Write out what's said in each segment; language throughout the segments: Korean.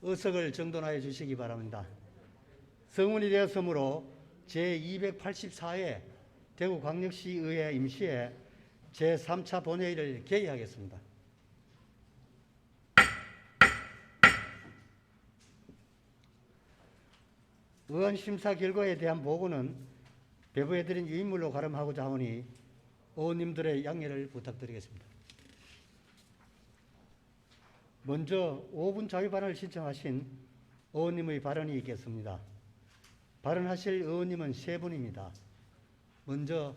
의석을 정돈하여 주시기 바랍니다. 성운이 되었으므로 제284회 대구광역시의회 임시회 제3차 본회의를 개의하겠습니다. 의원 심사 결과에 대한 보고는 배부해드린 유인물로 가름하고자 하오니 의원님들의 양해를 부탁드리겠습니다. 먼저 5분 자유 발언을 신청하신 의원님의 발언이 있겠습니다. 발언하실 의원님은 3분입니다. 먼저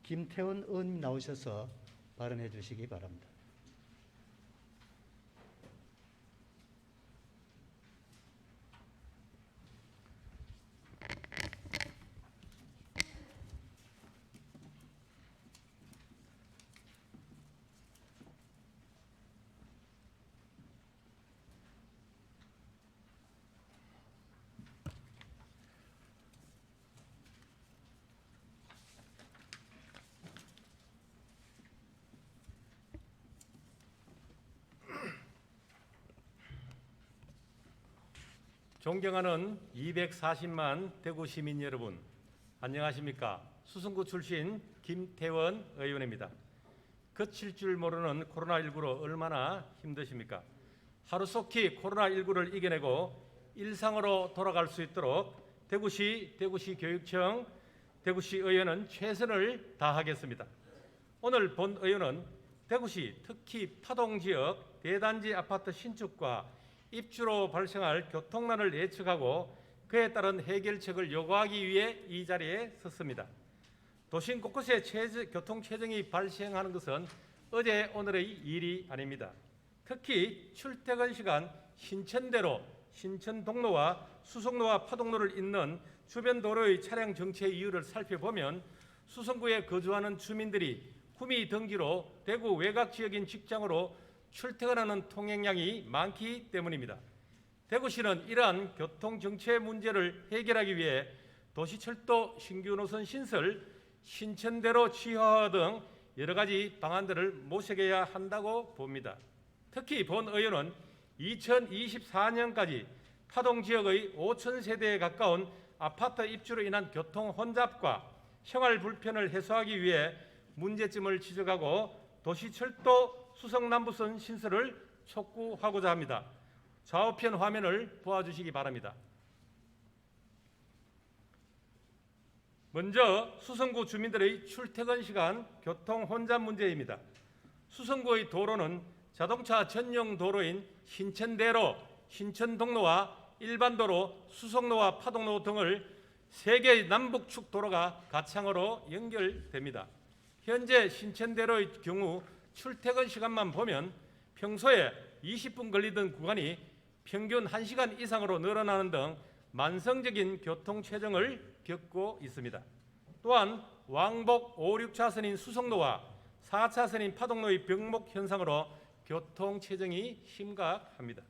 김태원 의원님 나오셔서 발언해 주시기 바랍니다. 존경하는 240만 대구 시민 여러분, 안녕하십니까? 수성구 출신 김태원 의원입니다. 그칠 줄 모르는 코로나19로 얼마나 힘드십니까? 하루속히 코로나19를 이겨내고 일상으로 돌아갈 수 있도록 대구시 교육청, 대구시 의회는 최선을 다하겠습니다. 오늘 본 의원은 대구시 특히 파동지역 대단지 아파트 신축과 입주로 발생할 교통난을 예측하고 그에 따른 해결책을 요구하기 위해 이 자리에 섰습니다. 도심 곳곳에 교통체증이 발생하는 것은 어제 오늘의 일이 아닙니다. 특히 출퇴근 시간 신천대로, 신천동로와 수성로와 파동로를 잇는 주변 도로의 차량 정체 이유를 살펴보면 수성구에 거주하는 주민들이 구미 등지로 대구 외곽 지역인 직장으로 출퇴근하는 통행량이 많기 때문입니다. 대구시는 이러한 교통정체 문제를 해결하기 위해 도시철도 신규 노선 신설, 신천대로 지하화 등 여러 가지 방안들을 모색해야 한다고 봅니다. 특히 본 의원은 2024년까지 파동지역의 5,000세대에 가까운 아파트 입주로 인한 교통 혼잡과 생활 불편을 해소하기 위해 문제점을 지적하고 도시철도 수성남부선 신설을 촉구하고자 합니다. 좌우편 화면을 보아주시기 바랍니다. 먼저 수성구 주민들의 출퇴근 시간 교통 혼잡 문제입니다. 수성구의 도로는 자동차 전용 도로인 신천대로, 신천동로와 일반도로, 수성로와 파동로 등을 3개의 남북축 도로가 가창으로 연결됩니다. 현재 신천대로의 경우 출퇴근 시간만 보면 평소에 20분 걸리던 구간이 평균 1시간 이상으로 늘어나는 등 만성적인 교통체증을 겪고 있습니다. 또한 왕복 5, 6차선인 수성로와 4차선인 파동로의 병목 현상으로 교통체증이 심각합니다.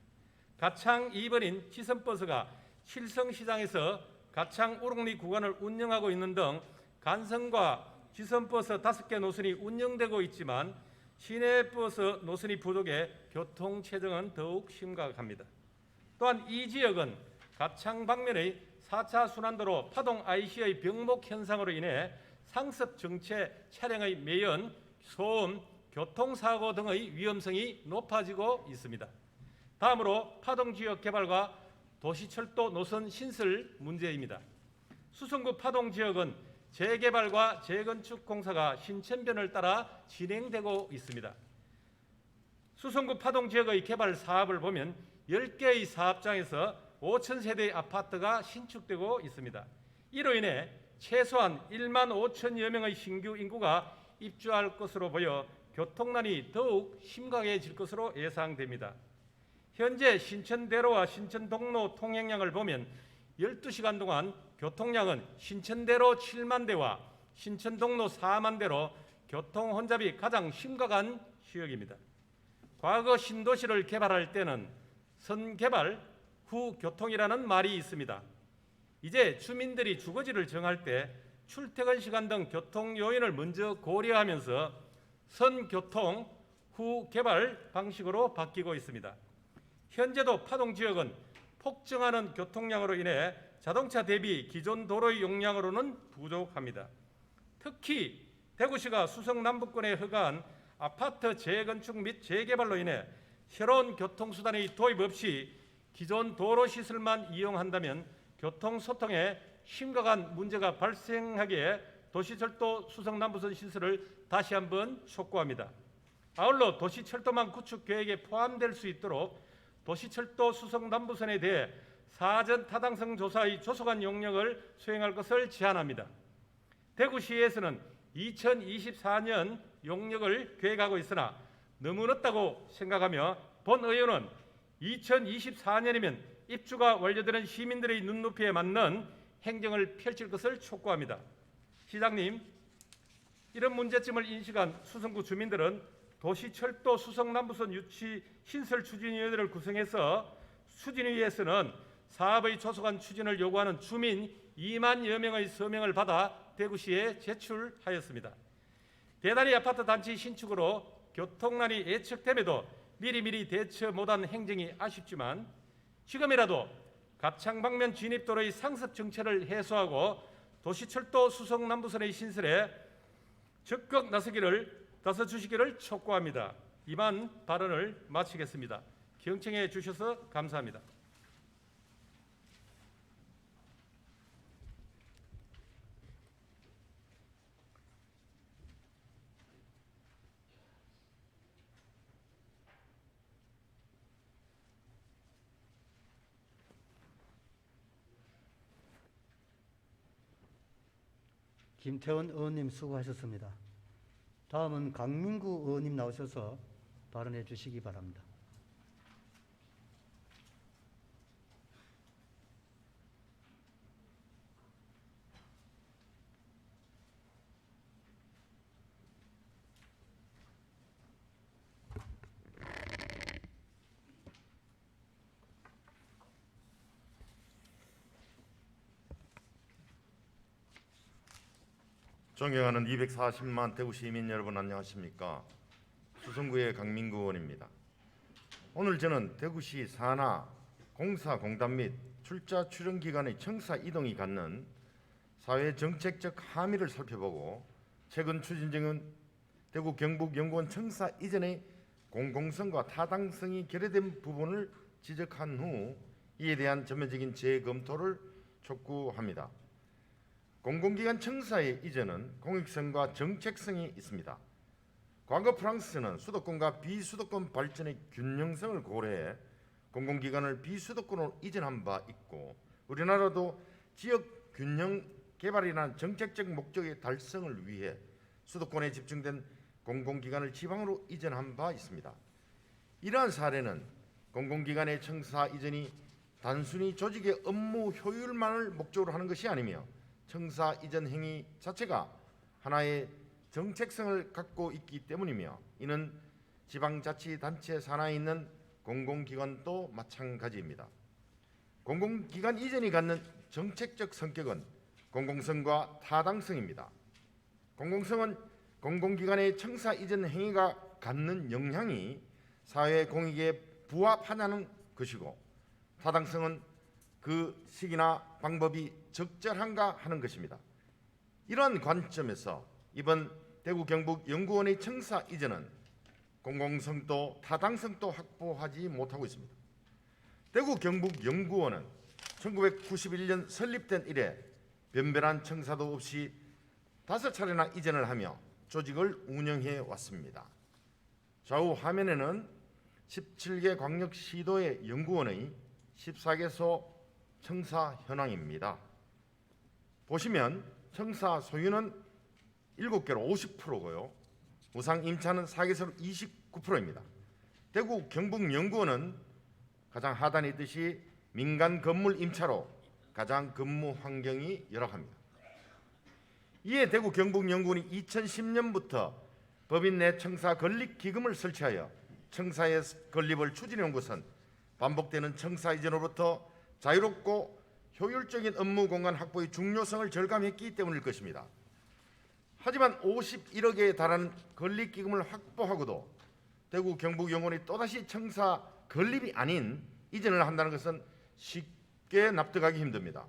가창 2번인 지선버스가 칠성시장에서 가창 우릉리 구간을 운영하고 있는 등 간선과 지선버스 5개 노선이 운영되고 있지만 시내버스 노선이 부족해 교통체증은 더욱 심각합니다. 또한 이 지역은 가창 방면의 4차 순환도로 파동 IC의 병목 현상으로 인해 상습 정체 차량의 매연, 소음, 교통사고 등의 위험성이 높아지고 있습니다. 다음으로 파동지역 개발과 도시철도 노선 신설 문제입니다. 수성구 파동지역은 재개발과 재건축 공사가 신천변을 따라 진행되고 있습니다. 수성구 파동지역의 개발 사업을 보면 10개의 사업장에서 5,000세대의 아파트가 신축되고 있습니다. 이로 인해 최소한 1만 5천여 명의 신규 인구가 입주할 것으로 보여 교통난이 더욱 심각해질 것으로 예상됩니다. 현재 신천대로와 신천동로 통행량을 보면 12시간 동안 교통량은 신천대로 7만 대와 신천동로 4만 대로 교통 혼잡이 가장 심각한 지역입니다. 과거 신도시를 개발할 때는 선개발 후 교통이라는 말이 있습니다. 이제 주민들이 주거지를 정할 때 출퇴근 시간 등 교통 요인을 먼저 고려하면서 선교통 후 개발 방식으로 바뀌고 있습니다. 현재도 파동 지역은 폭증하는 교통량으로 인해 자동차 대비 기존 도로의 용량으로는 부족합니다. 특히 대구시가 수성 남부권에 허가한 아파트 재건축 및 재개발로 인해 새로운 교통수단의 도입 없이 기존 도로 시설만 이용한다면 교통소통에 심각한 문제가 발생하기에 도시철도 수성남부선 신설을 다시 한번 촉구합니다. 아울러 도시철도망 구축 계획에 포함될 수 있도록 도시철도 수성남부선에 대해 사전 타당성 조사의 조속한 용역을 수행할 것을 제안합니다. 대구시에서는 2024년 용역을 계획하고 있으나 너무 늦다고 생각하며 본 의원은 2024년이면 입주가 완료되는 시민들의 눈높이에 맞는 행정을 펼칠 것을 촉구합니다. 시장님, 이런 문제점을 인식한 수성구 주민들은 도시철도 수성남부선 유치 신설 추진위원회를 구성해서 추진위에서는 사업의 조속한 추진을 요구하는 주민 2만여 명의 서명을 받아 대구시에 제출하였습니다. 대단위 아파트 단지 신축으로 교통난이 예측됨에도 미리미리 대처 못한 행정이 아쉽지만 지금이라도 갑창방면 진입도로의 상습 정체를 해소하고 도시철도 수성남부선의 신설에 적극 나서주시기를 촉구합니다. 이만 발언을 마치겠습니다. 경청해 주셔서 감사합니다. 김태원 의원님 수고하셨습니다. 다음은 강민구 의원님 나오셔서 발언해 주시기 바랍니다. 존경하는 240만 대구 시민 여러분, 안녕하십니까? 수성구의 강민구 의원입니다. 오늘 저는 대구시 산하 공사 공단 및 출자 출연 기관의 청사 이동이 갖는 사회 정책적 함의를 살펴보고 최근 추진 중인 대구 경북연구원 청사 이전의 공공성과 타당성이 결여된 부분을 지적한 후 이에 대한 전면적인 재검토를 촉구합니다. 공공기관 청사의 이전은 공익성과 정책성이 있습니다. 과거 프랑스는 수도권과 비수도권 발전의 균형성을 고려해 공공기관을 비수도권으로 이전한 바 있고, 우리나라도 지역 균형 개발이라는 정책적 목적의 달성을 위해 수도권에 집중된 공공기관을 지방으로 이전한 바 있습니다. 이러한 사례는 공공기관의 청사 이전이 단순히 조직의 업무 효율만을 목적으로 하는 것이 아니며 청사 이전 행위 자체가 하나의 정책성을 갖고 있기 때문이며, 이는 지방자치단체 산하에 있는 공공기관도 마찬가지입니다. 공공기관 이전이 갖는 정책적 성격은 공공성과 타당성입니다. 공공성은 공공기관의 청사 이전 행위가 갖는 영향이 사회 공익에 부합하냐는 것이고, 타당성은 그 시기나 방법이 적절한가 하는 것입니다. 이러한 관점에서 이번 대구 경북 연구원의 청사 이전은 공공성도 타당성도 확보하지 못하고 있습니다. 대구 경북 연구원은 1991년 설립된 이래 변별한 청사도 없이 5차례나 이전을 하며 조직을 운영해 왔습니다. 좌우 화면에는 17개 광역시도의 연구원의 14개소 청사 현황입니다. 보시면 청사 소유는 7개로 50%고요. 우상 임차는 4개소로 29%입니다. 대구 경북연구원은 가장 하단에 있듯이 민간 건물 임차로 가장 근무 환경이 열악합니다. 이에 대구 경북연구원이 2010년부터 법인 내 청사 건립 기금을 설치하여 청사의 건립을 추진해 온 것은 반복되는 청사 이전으로부터 자유롭고 효율적인 업무 공간 확보의 중요성을 절감했기 때문일 것입니다. 하지만 51억에 달하는 건립 기금을 확보하고도 대구 경북연구원이 또다시 청사 건립이 아닌 이전을 한다는 것은 쉽게 납득하기 힘듭니다.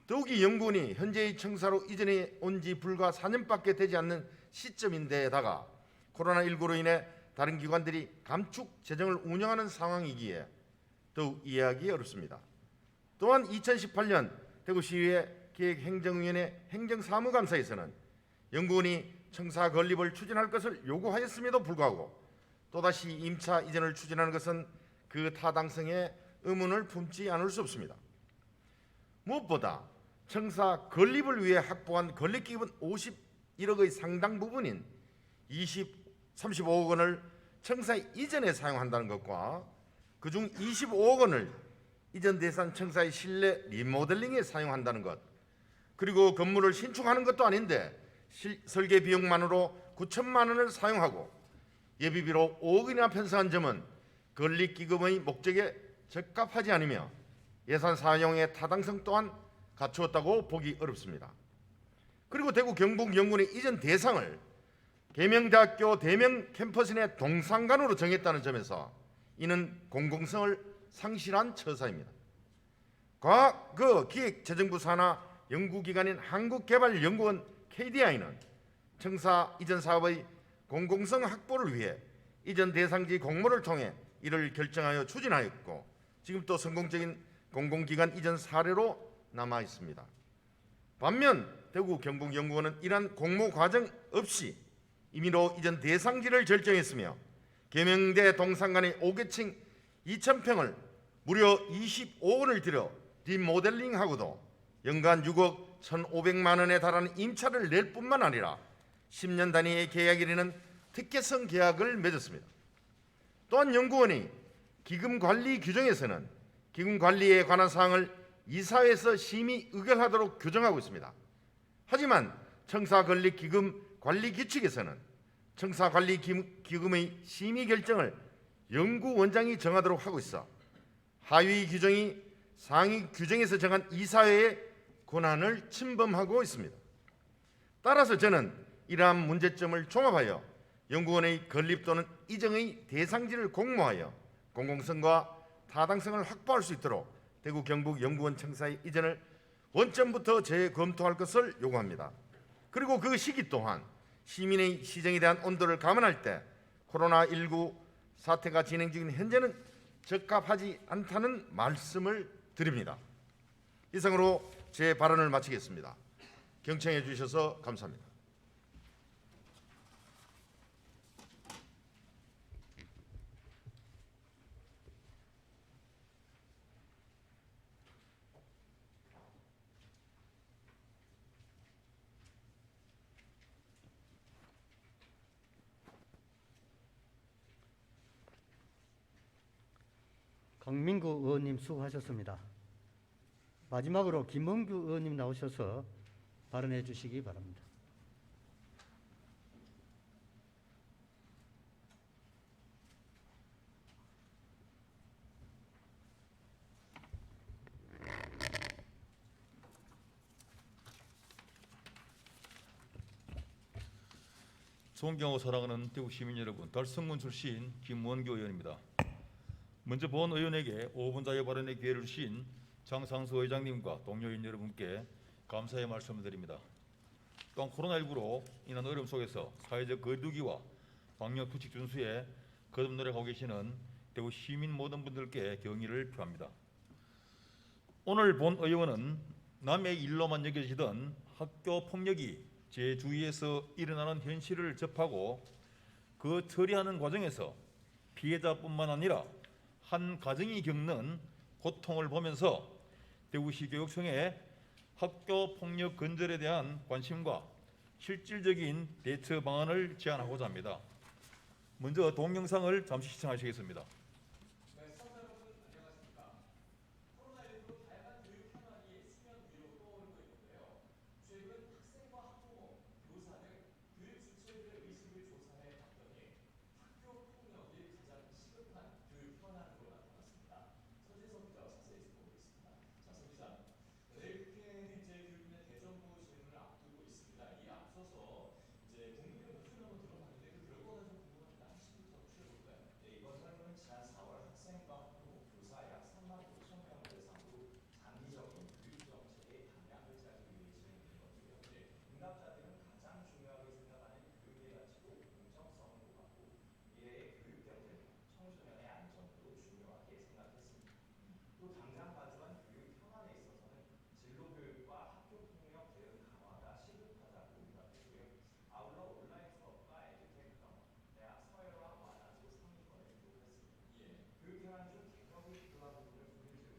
더욱이 연구원이 현재의 청사로 이전해 온 지 불과 4년밖에 되지 않는 시점인데다가 코로나19로 인해 다른 기관들이 감축 재정을 운영하는 상황이기에 더욱 이해하기 어렵습니다. 또한 2018년 대구시의회 기획행정위원회 행정사무감사에서는 연구원이 청사 건립을 추진할 것을 요구하였음에도 불구하고 또다시 임차 이전을 추진하는 것은 그 타당성에 의문을 품지 않을 수 없습니다. 무엇보다 청사 건립을 위해 확보한 건립기금은 51억의 상당 부분인 35억 원을 청사 이전에 사용한다는 것과 그중 25억 원을 이전 대상 청사의 실내 리모델링에 사용한다는 것, 그리고 건물을 신축하는 것도 아닌데 설계 비용만으로 9천만 원을 사용하고 예비비로 5억 원이나 편성한 점은 건립기금의 목적에 적합하지 않으며 예산 사용의 타당성 또한 갖추었다고 보기 어렵습니다. 그리고 대구 경북연구원의 이전 대상을 계명대학교 대명 캠퍼스 내 동상간으로 정했다는 점에서 이는 공공성을 상실한 처사입니다. 과거 그 기획재정부 산하 연구기관인 한국개발연구원 KDI는 청사 이전 사업의 공공성 확보를 위해 이전 대상지 공모를 통해 이를 결정하여 추진하였고 지금 또 성공적인 공공기관 이전 사례로 남아 있습니다. 반면 대구 경북연구원은 이러한 공모 과정 없이 임의로 이전 대상지를 결정했으며 계명대 동상간의 5개층 2,000평을 무려 25억 원을 들여 리모델링하고도 연간 6억 1,500만 원에 달하는 임차를 낼 뿐만 아니라 10년 단위의 계약이 되는 특혜성 계약을 맺었습니다. 또한 연구원이 기금 관리 규정에서는 기금 관리에 관한 사항을 이사회에서 심의 의결하도록 규정하고 있습니다. 하지만 청사 건립 기금 관리 규칙에서는 청사 관리 기금의 심의 결정을 연구원장이 정하도록 하고 있어 하위 규정이 상위 규정에서 정한 이사회의 권한을 침범하고 있습니다. 따라서 저는 이러한 문제점을 종합하여 연구원의 건립 또는 이전의 대상지를 공모하여 공공성과 타당성을 확보할 수 있도록 대구 경북 연구원 청사의 이전을 원점부터 재검토할 것을 요구합니다. 그리고 그 시기 또한 시민의 시정에 대한 온도를 감안할 때 코로나19 사태가 진행 중인 현재는 적합하지 않다는 말씀을 드립니다. 이상으로 제 발언을 마치겠습니다. 경청해 주셔서 감사합니다. 강민구 의원님 수고하셨습니다. 마지막으로 김원규 의원님 나오셔서 발언해 주시기 바랍니다. 존경하고 사랑하는 대구 시민 여러분, 달성군 출신 김원규 의원입니다. 먼저 본 의원에게 5분 자유 발언의 기회를 주신 장상수 의장님과 동료인 여러분께 감사의 말씀을 드립니다. 또한 코로나19로 인한 어려움 속에서 사회적 거리두기와 방역 규칙 준수에 거듭 노력하고 계시는 대구 시민 모든 분들께 경의를 표합니다. 오늘 본 의원은 남의 일로만 여겨지던 학교 폭력이 제 주위에서 일어나는 현실을 접하고 그 처리하는 과정에서 피해자뿐만 아니라 한 가정이 겪는 고통을 보면서 대구시 교육청의 학교 폭력 근절에 대한 관심과 실질적인 대처 방안을 제안하고자 합니다. 먼저 동영상을 잠시 시청하시겠습니다.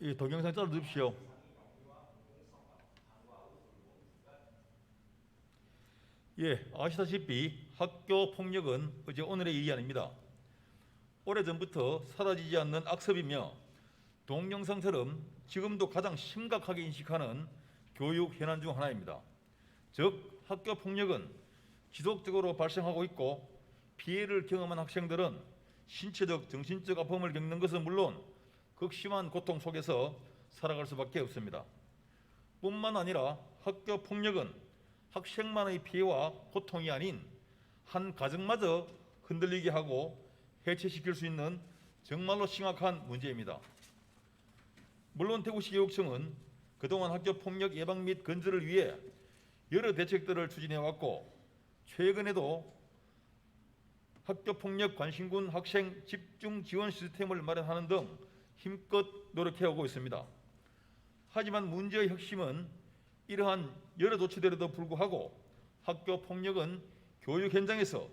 이 동영상 잘라 주십시오. 예, 아시다시피 학교 폭력은 어제 오늘의 일이 아닙니다. 오래전부터 사라지지 않는 악습이며 동영상처럼 지금도 가장 심각하게 인식하는 교육 현안 중 하나입니다. 즉, 학교 폭력은 지속적으로 발생하고 있고 피해를 경험한 학생들은 신체적, 정신적 아픔을 겪는 것은 물론 극심한 고통 속에서 살아갈 수밖에 없습니다. 뿐만 아니라 학교 폭력은 학생만의 피해와 고통이 아닌 한 가정마저 흔들리게 하고 해체시킬 수 있는 정말로 심각한 문제입니다. 물론 대구시 교육청은 그동안 학교 폭력 예방 및 건절을 위해 여러 대책들을 추진해왔고 최근에도 학교 폭력 관심군 학생 집중 지원 시스템을 마련하는 등 힘껏 노력해오고 있습니다. 하지만 문제의 핵심은 이러한 여러 조치들에도 불구하고 학교 폭력은 교육 현장에서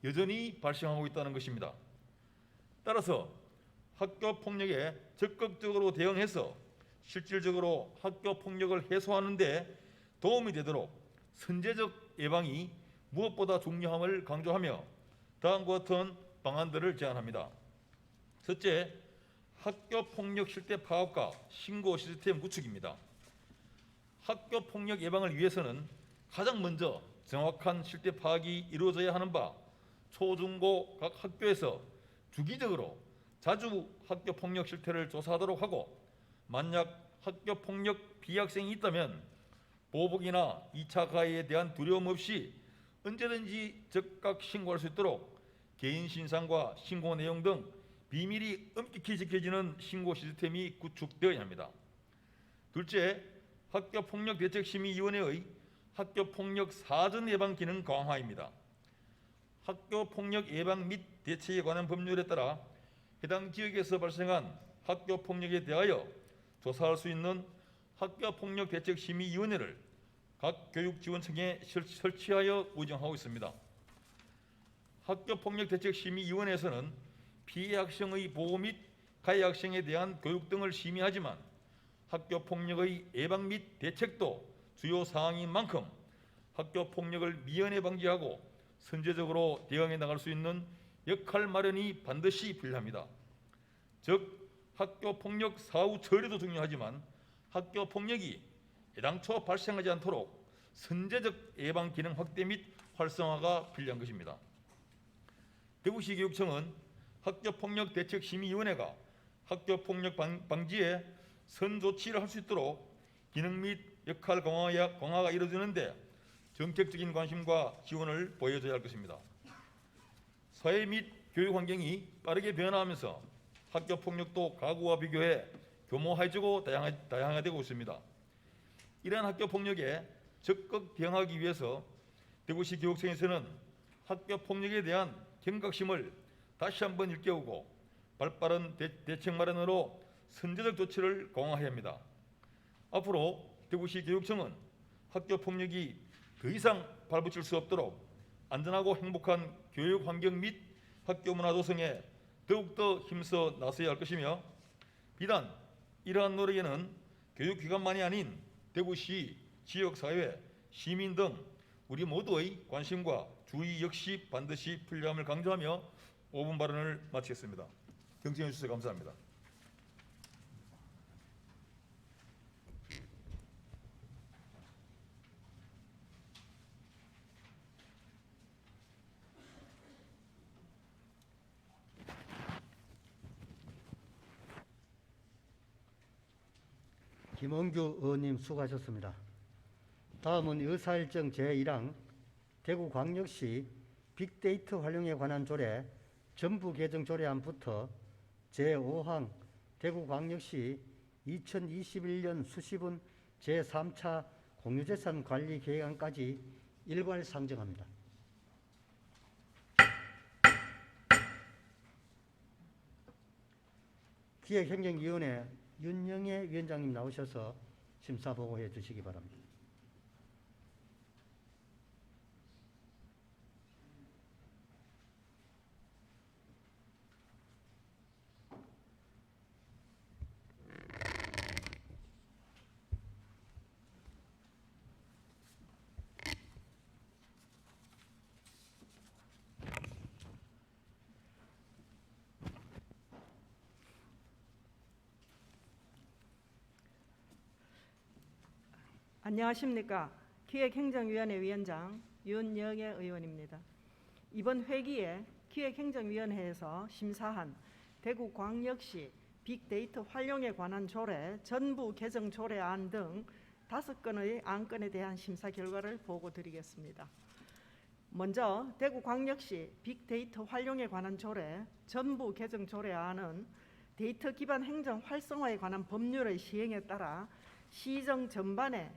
여전히 발생하고 있다는 것입니다. 따라서 학교 폭력에 적극적으로 대응해서 실질적으로 학교 폭력을 해소하는 데 도움이 되도록 선제적 예방이 무엇보다 중요함을 강조하며 다음과 같은 방안들을 제안합니다. 첫째, 학교 폭력 실태 파악과 신고 시스템 구축입니다. 학교 폭력 예방을 위해서는 가장 먼저 정확한 실태 파악이 이루어져야 하는 바 초, 중, 고 각 학교에서 주기적으로 자주 학교 폭력 실태를 조사하도록 하고 만약 학교 폭력 피해 학생이 있다면 보복이나 2차 가해에 대한 두려움 없이 언제든지 즉각 신고할 수 있도록 개인 신상과 신고 내용 등 비밀이 엄격히 지켜지는 신고 시스템이 구축되어야 합니다. 둘째, 학교폭력대책심의위원회의 학교폭력 사전 예방 기능 강화입니다. 학교폭력 예방 및 대책에 관한 법률에 따라 해당 지역에서 발생한 학교폭력에 대하여 조사할 수 있는 학교폭력대책심의위원회를 각 교육지원청에 설치하여 운영하고 있습니다. 학교폭력대책심의위원회에서는 피해 학생의 보호 및 가해 학생에 대한 교육 등을 심의하지만 학교폭력의 예방 및 대책도 주요 사항인 만큼 학교폭력을 미연에 방지하고 선제적으로 대응해 나갈 수 있는 역할 마련이 반드시 필요합니다. 즉, 학교폭력 사후 처리도 중요하지만 학교폭력이 애당초 발생하지 않도록 선제적 예방 기능 확대 및 활성화가 필요한 것입니다. 대구시 교육청은 학교폭력대책심의위원회가 학교폭력 방지에 선조치를 할 수 있도록 기능 및 역할 강화가 이루어지는데 정책적인 관심과 지원을 보여줘야 할 것입니다. 사회 및 교육 환경이 빠르게 변화하면서 학교폭력도 과거와 비교해 교모해지고 다양화되고 있습니다. 이러한 학교폭력에 적극 대응하기 위해서 대구시 교육청에서는 학교폭력에 대한 경각심을 다시 한번 일깨우고 발빠른 대책 마련으로 선제적 조치를 강화해야 합니다. 앞으로 대구시 교육청은 학교폭력이 더 이상 발붙일 수 없도록 안전하고 행복한 교육 환경 및 학교 문화 조성에 더욱더 힘써 나서야 할 것이며 비단 이러한 노력에는 교육기관만이 아닌 대구시, 지역사회, 시민 등 우리 모두의 관심과 주의 역시 반드시 필요함을 강조하며 5분 발언을 마치겠습니다. 경청해 주셔서 감사합니다. 김원규 의원님 수고하셨습니다. 다음은 의사일정 제1항 대구광역시 빅데이터 활용에 관한 조례 전부 개정 조례안부터 제5항 대구광역시 2021년 수시분 제3차 공유재산 관리 계획안까지 일괄 상정합니다. 기획행정위원회 윤영애 위원장님 나오셔서 심사 보고해 주시기 바랍니다. 안녕하십니까. 기획행정위원회 위원장 윤영애 의원입니다. 이번 회기에 기획행정위원회에서 심사한 대구광역시 빅데이터 활용에 관한 조례 전부 개정 조례안 등 5건의 안건에 대한 심사 결과를 보고드리겠습니다. 먼저 대구광역시 빅데이터 활용에 관한 조례 전부 개정 조례안은 데이터 기반 행정 활성화에 관한 법률의 시행에 따라 시정 전반에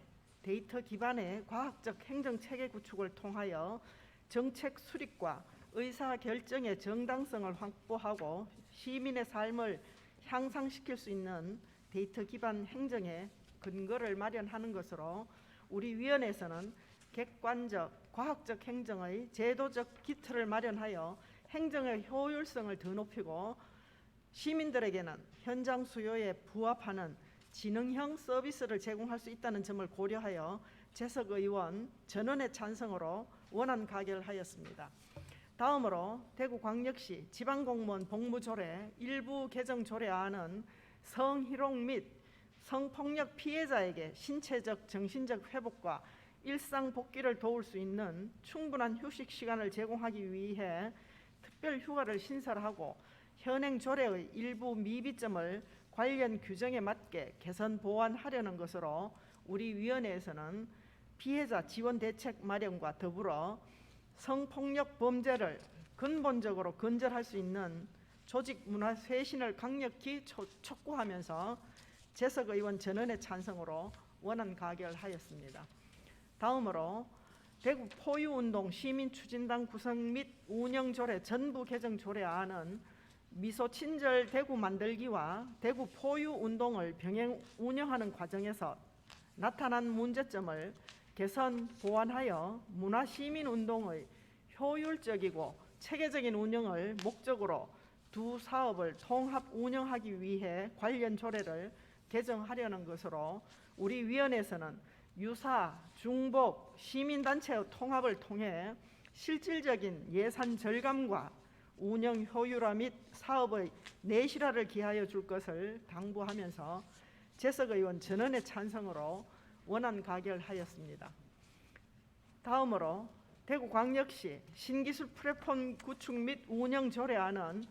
데이터 기반의 과학적 행정체계 구축을 통하여 정책 수립과 의사결정의 정당성을 확보하고 시민의 삶을 향상시킬 수 있는 데이터 기반 행정의 근거를 마련하는 것으로 우리 위원회에서는 객관적, 과학적 행정의 제도적 기틀을 마련하여 행정의 효율성을 더 높이고 시민들에게는 현장 수요에 부합하는 지능형 서비스를 제공할 수 있다는 점을 고려하여 재석 의원 전원의 찬성으로 원안 가결하였습니다. 다음으로 대구광역시 지방공무원 복무조례 일부 개정 조례안은 성희롱 및 성폭력 피해자에게 신체적, 정신적 회복과 일상 복귀를 도울 수 있는 충분한 휴식 시간을 제공하기 위해 특별 휴가를 신설하고 현행 조례의 일부 미비점을 관련 규정에 맞게 개선 보완하려는 것으로 우리 위원회에서는 피해자 지원 대책 마련과 더불어 성폭력 범죄를 근본적으로 근절할 수 있는 조직 문화 쇄신을 강력히 촉구하면서 재석 의원 전원의 찬성으로 원안 가결하였습니다. 다음으로 대구 포유운동 시민추진단 구성 및 운영 조례 전부 개정 조례안은 미소 친절 대구 만들기와 대구 포유 운동을 병행 운영하는 과정에서 나타난 문제점을 개선 보완하여 문화 시민 운동의 효율적이고 체계적인 운영을 목적으로 두 사업을 통합 운영하기 위해 관련 조례를 개정하려는 것으로 우리 위원회에서는 유사, 중복, 시민단체의 통합을 통해 실질적인 예산 절감과 운영 효율화 및 사업의 내실화를 기하여 줄 것을 당부하면서 재석 의원 전원의 찬성으로 원안 가결하였습니다. 다음으로 대구광역시 신기술 플랫폼 구축 및 운영 조례안은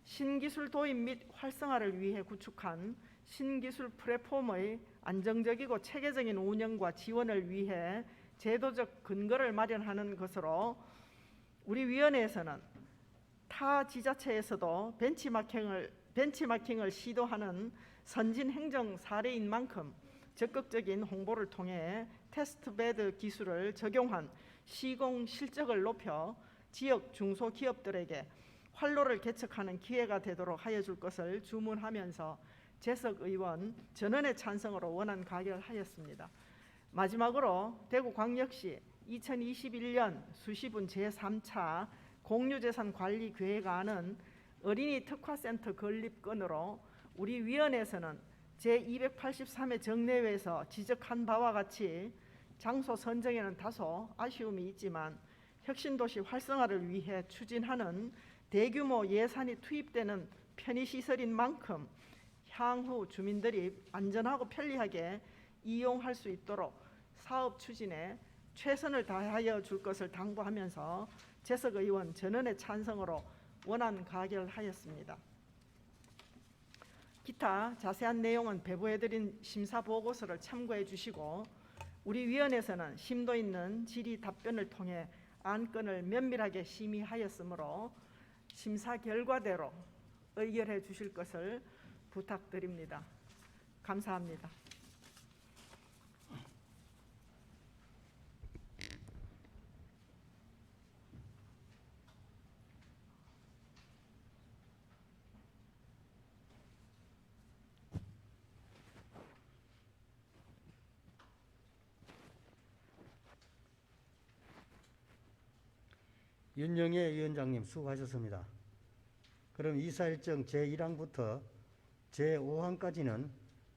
신기술 도입 및 활성화를 위해 구축한 신기술 플랫폼의 안정적이고 체계적인 운영과 지원을 위해 제도적 근거를 마련하는 것으로 우리 위원회에서는 타 지자체에서도 벤치마킹을 시도하는 선진 행정 사례인 만큼 적극적인 홍보를 통해 테스트베드 기술을 적용한 시공 실적을 높여 지역 중소기업들에게 활로를 개척하는 기회가 되도록 하여 줄 것을 주문하면서 재석 의원 전원의 찬성으로 원안 가결하였습니다. 마지막으로 대구광역시 2021년 수시분 제3차 공유재산 관리 계획안은 어린이 특화센터 건립건으로 우리 위원회에서는 제283회 정례회에서 지적한 바와 같이 장소 선정에는 다소 아쉬움이 있지만 혁신도시 활성화를 위해 추진하는 대규모 예산이 투입되는 편의시설인 만큼 향후 주민들이 안전하고 편리하게 이용할 수 있도록 사업 추진에 최선을 다하여 줄 것을 당부하면서 재석 의원 전원의 찬성으로 원안 가결하였습니다. 기타 자세한 내용은 배부해드린 심사보고서를 참고해 주시고 우리 위원회에서는 심도 있는 질의 답변을 통해 안건을 면밀하게 심의하였으므로 심사 결과대로 의결해 주실 것을 부탁드립니다. 감사합니다. 윤영애 위원장님 수고하셨습니다. 그럼 이사 일정 제1항부터 제5항까지는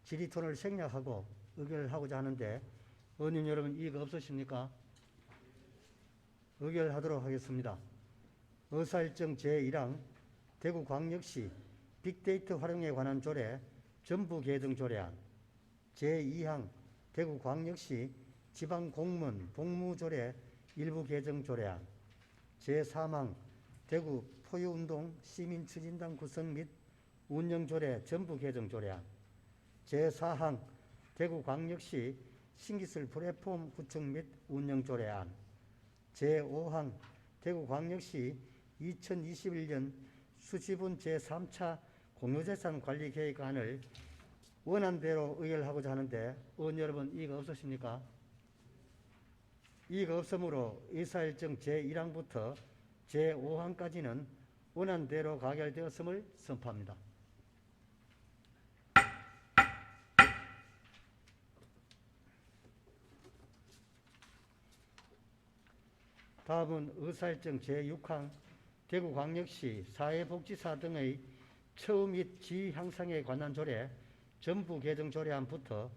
질의톤을 생략하고 의결하고자 하는데 의원님 여러분 이의가 없으십니까? 의결하도록 하겠습니다. 의사일정 제1항 대구광역시 빅데이터 활용에 관한 조례 전부 개정 조례안, 제2항 대구광역시 지방공무원 복무조례 일부 개정 조례안, 제3항 대구 포유운동 시민추진단 구성 및 운영조례 전부 개정 조례안, 제4항 대구광역시 신기술 플랫폼 구축 및 운영조례안, 제5항 대구광역시 2021년 수지분 제3차 공유재산 관리 계획안을 원안대로 의결하고자 하는데 의원 여러분 이의가 없으십니까? 이의가 없으므로 의사일정 제1항부터 제5항까지는 원안대로 가결되었음을 선포합니다. 다음은 의사일정 제6항 대구광역시 사회복지사 등의 처우 및 지위 향상에 관한 조례 전부 개정 조례안부터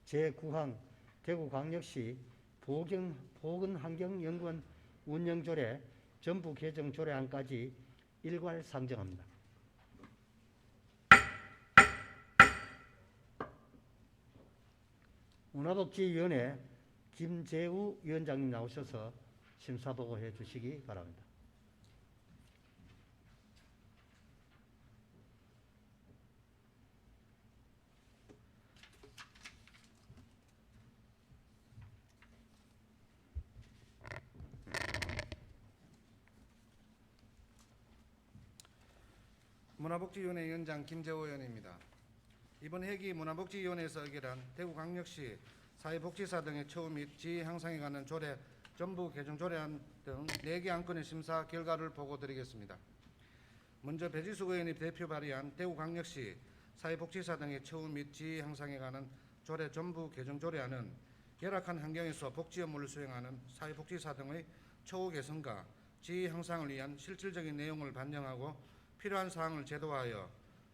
제9항 대구광역시 보건환경연구원 운영조례 전부 개정 조례안까지 일괄 상정합니다. 문화복지위원회 김재우 위원장님 나오셔서 심사보고해 주시기 바랍니다. 문화복지위원회 위원장 김재호 의원입니다. 이번 회기 문화복지위원회에서 의결한 대구광역시 사회복지사 등의 처우 및 지위 향상에 관한 조례 전부 개정 조례안 등 4개 안건의 심사 결과를 보고드리겠습니다. 먼저 배지숙 의원이 대표 발의한 대구광역시 사회복지사 등의 처우 및 지위 향상에 관한 조례 전부 개정 조례안은 열악한 환경에서 복지 업무를 수행하는 사회복지사 등의 처우 개선과 지위 향상을 위한 실질적인 내용을 반영하고 필요한 사항을 제도화하여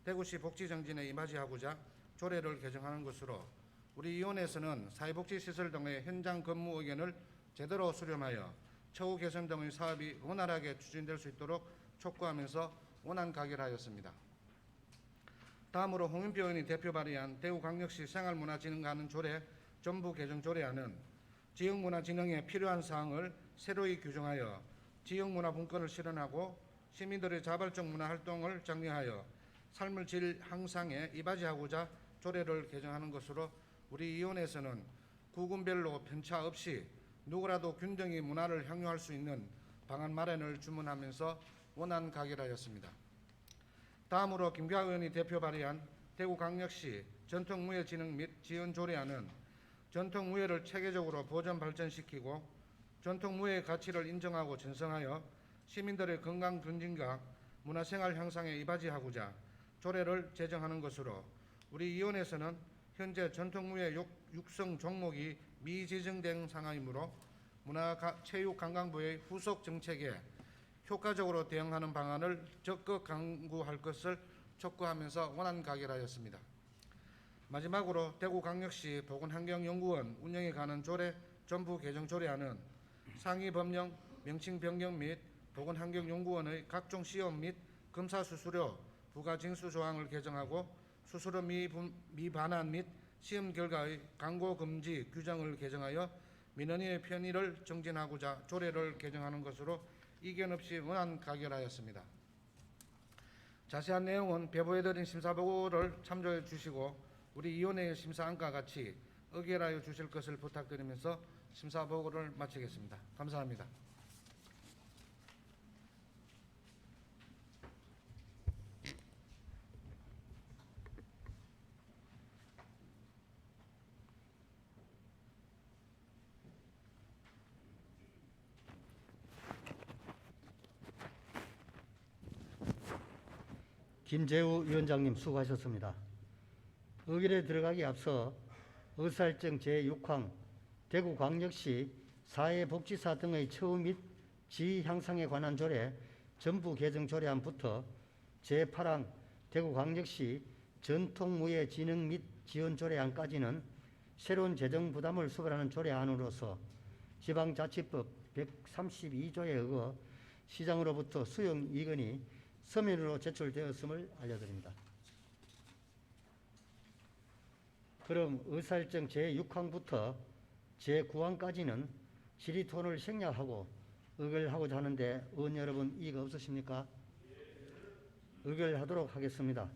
대구시 복지 정진에 이바지하고자 조례를 개정하는 것으로 우리 위원회에서는 사회복지시설 등의 현장 근무 의견을 제대로 수렴하여 처우 개선 등의 사업이 원활하게 추진될 수 있도록 촉구하면서 원안 가결하였습니다. 다음으로 홍윤표 의원이 대표 발의한 대구광역시 생활문화진흥관은 조례 전부 개정 조례안은 지역문화진흥에 필요한 사항을 새로이 규정하여 지역문화분권을 실현하고 시민들의 자발적 문화활동을 장려하여 삶의 질 향상에 이바지하고자 조례를 개정하는 것으로 우리 위원회에서는 구군별로 편차 없이 누구라도 균등히 문화를 향유할 수 있는 방안 마련을 주문하면서 원안 가결하였습니다. 다음으로 김기화 의원이 대표 발의한 대구광역시 전통무예진흥 및 지원조례안은 전통무예를 체계적으로 보존 발전시키고 전통무예의 가치를 인정하고 전성하여 시민들의 건강 증진과 문화생활 향상에 이바지하고자 조례를 제정하는 것으로 우리 위원회에서는 현재 전통무예 육성 종목이 미지정된 상황이므로 문화체육관광부의 후속 정책에 효과적으로 대응하는 방안을 적극 강구할 것을 촉구하면서 원안 가결하였습니다. 마지막으로 대구광역시 보건환경연구원 운영에 관한 조례 전부 개정 조례안은 상위 법령 명칭 변경 및 보건환경연구원의 각종 시험 및 검사 수수료 부가 징수 조항을 개정하고 수수료 미반환 및 시험 결과의 광고 금지 규정을 개정하여 민원인의 편의를 정진하고자 조례를 개정하는 것으로 이견 없이 원안 가결하였습니다. 자세한 내용은 배부해드린 심사보고를 참조해 주시고 우리 위원회의 심사안과 같이 의결하여 주실 것을 부탁드리면서 심사보고를 마치겠습니다. 감사합니다. 김재우 위원장님 수고하셨습니다. 의결에 들어가기 앞서 의사일정 제6항 대구광역시 사회복지사 등의 처우 및 지위 향상에 관한 조례 전부 개정 조례안부터 제8항 대구광역시 전통무예 진흥 및 지원 조례안까지는 새로운 재정 부담을 수반하는 조례안으로서 지방자치법 132조에 의거 시장으로부터 수용 이건이 서면으로 제출되었음을 알려드립니다. 그럼 의사일정 제6항부터 제9항까지는 질의토론을 생략하고 의결하고자 하는데 의원 여러분 이의가 없으십니까? 의결하도록 하겠습니다.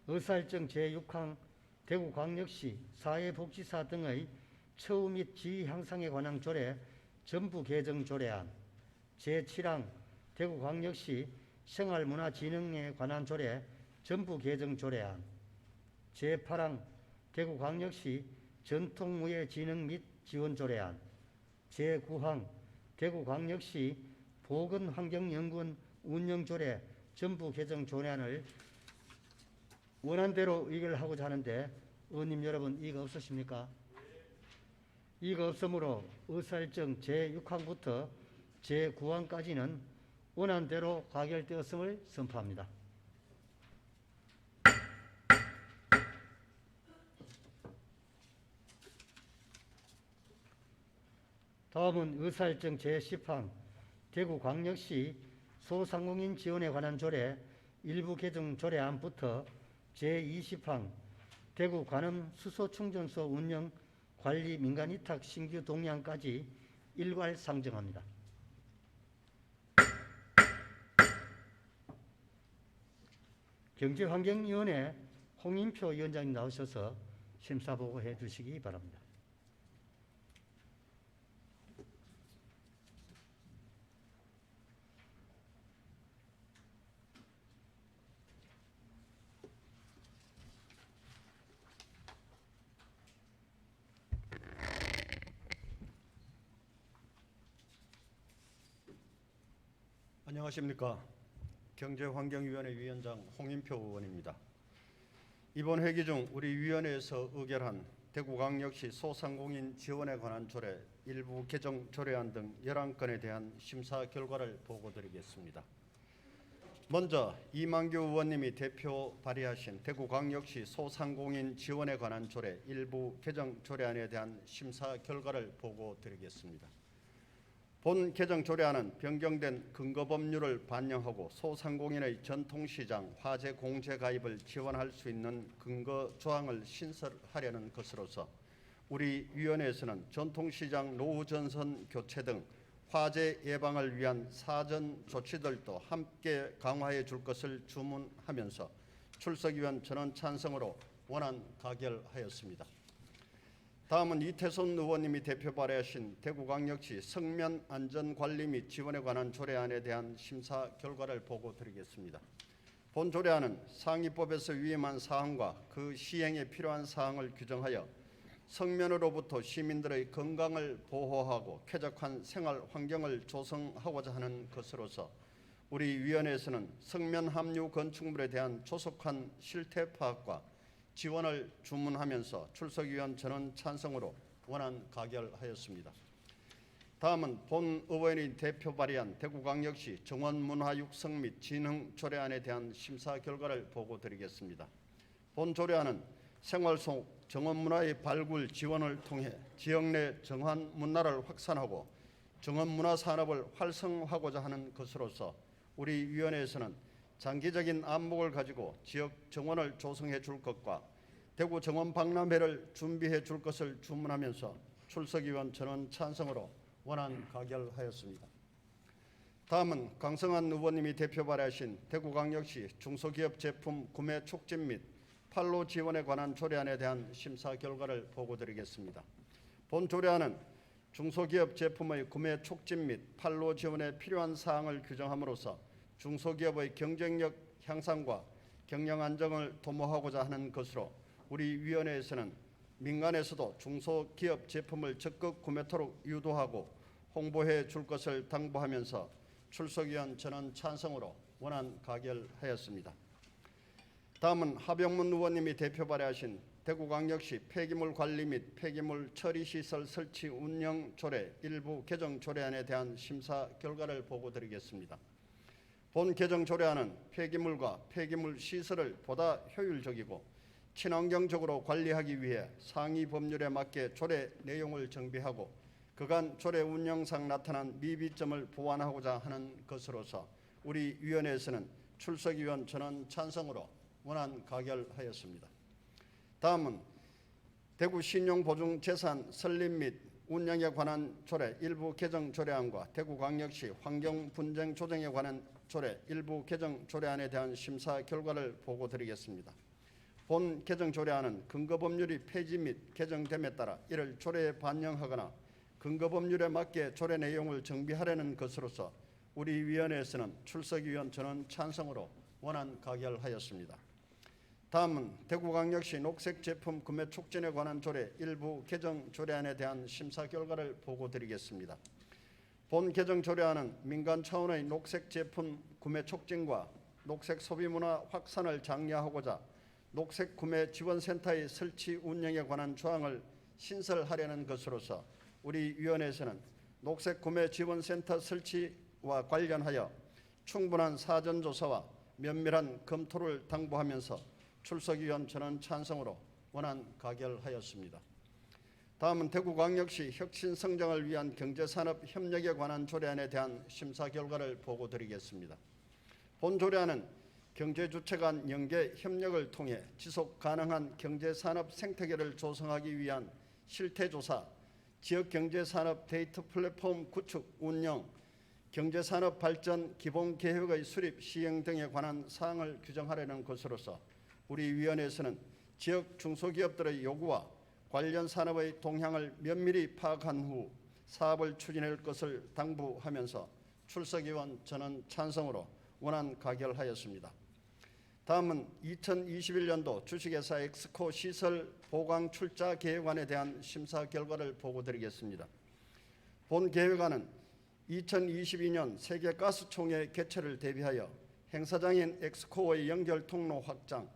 의사일정 제6항 대구광역시 사회복지사 등의 처우 및 지위 향상에 관한 조례 전부 개정 조례안, 제7항 대구광역시 생활문화진흥에 관한 조례 전부 개정 조례안, 제8항 대구광역시 전통무예 진흥 및 지원 조례안, 제9항 대구광역시 보건환경연구원 운영조례 전부 개정 조례안을 원안대로 의결하고자 하는데 의원님 여러분 이의가 없으십니까? 이의가 없으므로 의사일정 제6항부터 제9항까지는 원안대로 가결되었음을 선포합니다. 다음은 의사일정 제10항 대구광역시 소상공인 지원에 관한 조례 일부 개정 조례안부터 제20항 대구 관음 수소충전소 운영 관리 민간위탁 신규 동의안까지 일괄 상정합니다. 경제환경위원회 홍인표 위원장님 나오셔서 심사보고해 주시기 바랍니다. 안녕하십니까. 경제환경위원회 위원장 홍인표 의원입니다. 이번 회기 중 우리 위원회에서 의결한 대구광역시 소상공인 지원에 관한 조례 일부 개정 조례안 등 11건에 대한 심사 결과를 보고드리겠습니다. 먼저 이만규 의원님이 대표 발의하신 대구광역시 소상공인 지원에 관한 조례 일부 개정 조례안에 대한 심사 결과를 보고드리겠습니다. 본 개정 조례안은 변경된 근거법률을 반영하고 소상공인의 전통시장 화재 공제 가입을 지원할 수 있는 근거 조항을 신설하려는 것으로서 우리 위원회에서는 전통시장 노후 전선 교체 등 화재 예방을 위한 사전 조치들도 함께 강화해 줄 것을 주문하면서 출석위원 전원 찬성으로 원안 가결하였습니다. 다음은 이태손 의원님이 대표 발의하신 대구광역시 성면 안전관리 및 지원에 관한 조례안에 대한 심사 결과를 보고드리겠습니다. 본 조례안은 상위법에서 위임한 사항과 그 시행에 필요한 사항을 규정하여 성면으로부터 시민들의 건강을 보호하고 쾌적한 생활 환경을 조성하고자 하는 것으로서 우리 위원회에서는 성면 함유 건축물에 대한 조속한 실태 파악과 지원을 주문하면서 출석위원 전원 찬성으로 원안 가결하였습니다. 다음은 본 의원이 대표 발의한 대구광역시 정원문화육성 및 진흥 조례안에 대한 심사 결과를 보고드리겠습니다. 본 조례안은 생활 속 정원문화의 발굴 지원을 통해 지역 내 정환 문화를 확산하고 정원문화 산업을 활성화하고자 하는 것으로서 우리 위원회에서는 장기적인 안목을 가지고 지역 정원을 조성해 줄 것과 대구 정원 박람회를 준비해 줄 것을 주문하면서 출석위원 전원 찬성으로 원안 가결하였습니다. 다음은 강성한 의원님이 대표 발의하신 대구광역시 중소기업 제품 구매 촉진 및 판로 지원에 관한 조례안에 대한 심사 결과를 보고드리겠습니다. 본 조례안은 중소기업 제품의 구매 촉진 및 판로 지원에 필요한 사항을 규정함으로써 중소기업의 경쟁력 향상과 경영 안정을 도모하고자 하는 것으로 우리 위원회에서는 민간에서도 중소기업 제품을 적극 구매토록 유도하고 홍보해 줄 것을 당부하면서 출석위원 전원 찬성으로 원안 가결하였습니다. 다음은 하병문 의원님이 대표 발의하신 대구광역시 폐기물 관리 및 폐기물 처리 시설 설치 운영 조례 일부 개정 조례안에 대한 심사 결과를 보고드리겠습니다. 본 개정 조례안은 폐기물과 폐기물 시설을 보다 효율적이고 친환경적으로 관리하기 위해 상위 법률에 맞게 조례 내용을 정비하고 그간 조례 운영상 나타난 미비점을 보완하고자 하는 것으로서 우리 위원회에서는 출석위원 전원 찬성으로 원안 가결하였습니다. 다음은 대구 신용보증재산 설립 및 운영에 관한 조례 일부 개정 조례안과 대구광역시 환경분쟁 조정에 관한 조례 일부 개정 조례안에 대한 심사 결과를 보고드리겠습니다. 본 개정 조례안은 근거법률이 폐지 및 개정됨에 따라 이를 조례에 반영하거나 근거법률에 맞게 조례 내용을 정비하려는 것으로서 우리 위원회에서는 출석위원 전원 찬성으로 원안 가결하였습니다. 다음은 대구광역시 녹색 제품 구매 촉진에 관한 조례 일부 개정 조례안에 대한 심사 결과를 보고드리겠습니다. 본 개정 조례안은 민간 차원의 녹색 제품 구매 촉진과 녹색 소비 문화 확산을 장려하고자 녹색 구매 지원센터의 설치 운영에 관한 조항을 신설하려는 것으로서 우리 위원회에서는 녹색 구매 지원센터 설치와 관련하여 충분한 사전 조사와 면밀한 검토를 당부하면서 출석위원 전원 찬성으로 원안 가결하였습니다. 다음은 대구광역시 혁신 성장을 위한 경제산업 협력에 관한 조례안에 대한 심사 결과를 보고드리겠습니다. 본 조례안은 경제주체 간 연계 협력을 통해 지속 가능한 경제산업 생태계를 조성하기 위한 실태조사, 지역경제산업 데이터 플랫폼 구축, 운영, 경제산업 발전 기본계획의 수립, 시행 등에 관한 사항을 규정하려는 것으로서 우리 위원회에서는 지역 중소기업들의 요구와 관련 산업의 동향을 면밀히 파악한 후 사업을 추진할 것을 당부하면서 출석위원 전원 찬성으로 원안 가결하였습니다. 다음은 2021년도 주식회사 엑스코 시설 보강 출자 계획안에 대한 심사 결과를 보고드리겠습니다. 본 계획안은 2022년 세계가스총회 개최를 대비하여 행사장인 엑스코의 연결 통로 확장,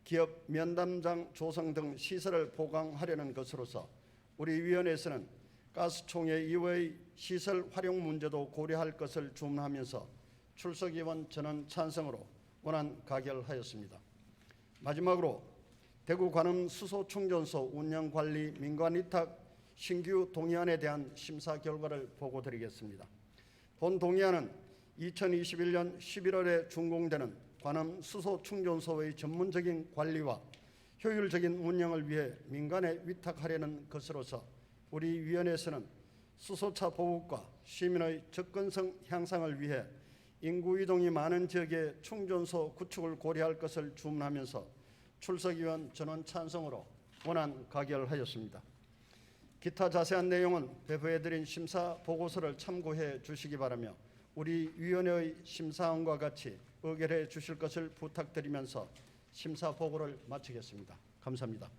기업 면담장 조성 등 시설을 보강하려는 것으로서 우리 위원회에서는 가스총회 이후의 시설 활용 문제도 고려할 것을 주문하면서 출석위원 전원 찬성으로 원안 가결하였습니다. 마지막으로 대구 관음 수소 충전소 운영 관리 민관 위탁 신규 동의안에 대한 심사 결과를 보고드리겠습니다. 본 동의안은 2021년 11월에 준공되는 관음 수소 충전소의 전문적인 관리와 효율적인 운영을 위해 민간에 위탁하려는 것으로서 우리 위원회에서는 수소차 보급과 시민의 접근성 향상을 위해 인구 이동이 많은 지역의 충전소 구축을 고려할 것을 주문하면서 출석위원 전원 찬성으로 원안 가결하였습니다. 기타 자세한 내용은 배부해드린 심사 보고서를 참고해 주시기 바라며 우리 위원회의 심사안과 같이 의결해 주실 것을 부탁드리면서 심사 보고를 마치겠습니다. 감사합니다.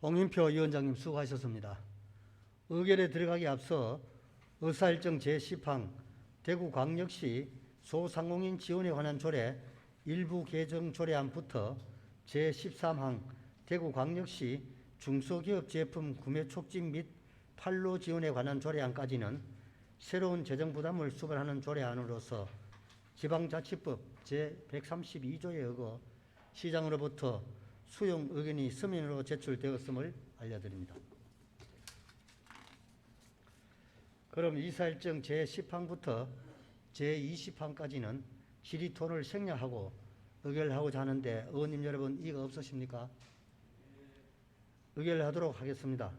홍인표 위원장님 수고하셨습니다. 의결에 들어가기 앞서 의사일정 제10항 대구광역시 소상공인 지원에 관한 조례 일부 개정 조례안부터 제13항 대구광역시 중소기업 제품 구매 촉진 및 판로 지원에 관한 조례안까지는 새로운 재정 부담을 수반하는 조례안으로서 지방자치법 제132조에 어거 시장으로부터 수용 의견이 서면으로 제출되었음을 알려드립니다. 그럼 이사일정 제10항부터 제20항까지는 질의토론을 생략하고 의결하고자 하는데 의원님 여러분 이의가 없으십니까? 의결하도록 하겠습니다.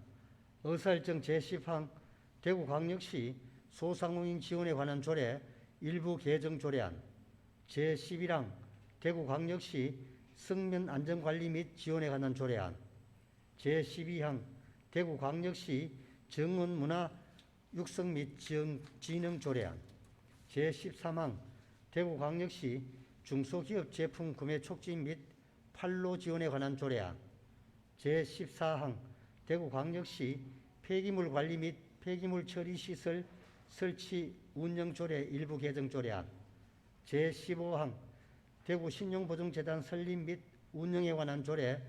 의사일정 제10항 대구광역시 소상공인 지원에 관한 조례 일부 개정 조례안 제11항 대구광역시 성면 안전관리 및 지원에 관한 조례안 제12항 대구광역시 정원문화 육성 및 진흥 조례안 제13항 대구광역시 중소기업 제품 구매 촉진 및 판로 지원에 관한 조례안 제14항 대구광역시 폐기물 관리 및 폐기물 처리 시설 설치 운영 조례 일부 개정 조례안 제15항 대구 신용보증재단 설립 및 운영에 관한 조례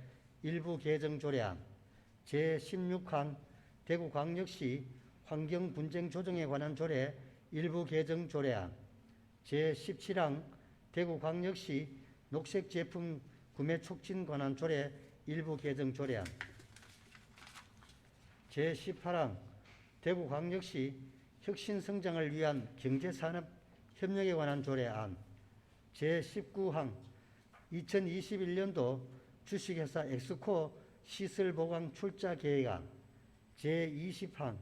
일부 개정 조례안 제16항 대구광역시 환경분쟁 조정에 관한 조례 일부 개정 조례안 제17항 대구광역시 녹색제품 구매 촉진 관한 조례 일부 개정 조례안, 제18항 대구광역시 혁신성장을 위한 경제산업 협력에 관한 조례안, 제19항 2021년도 주식회사 엑스코 시설보강 출자 계획안, 제20항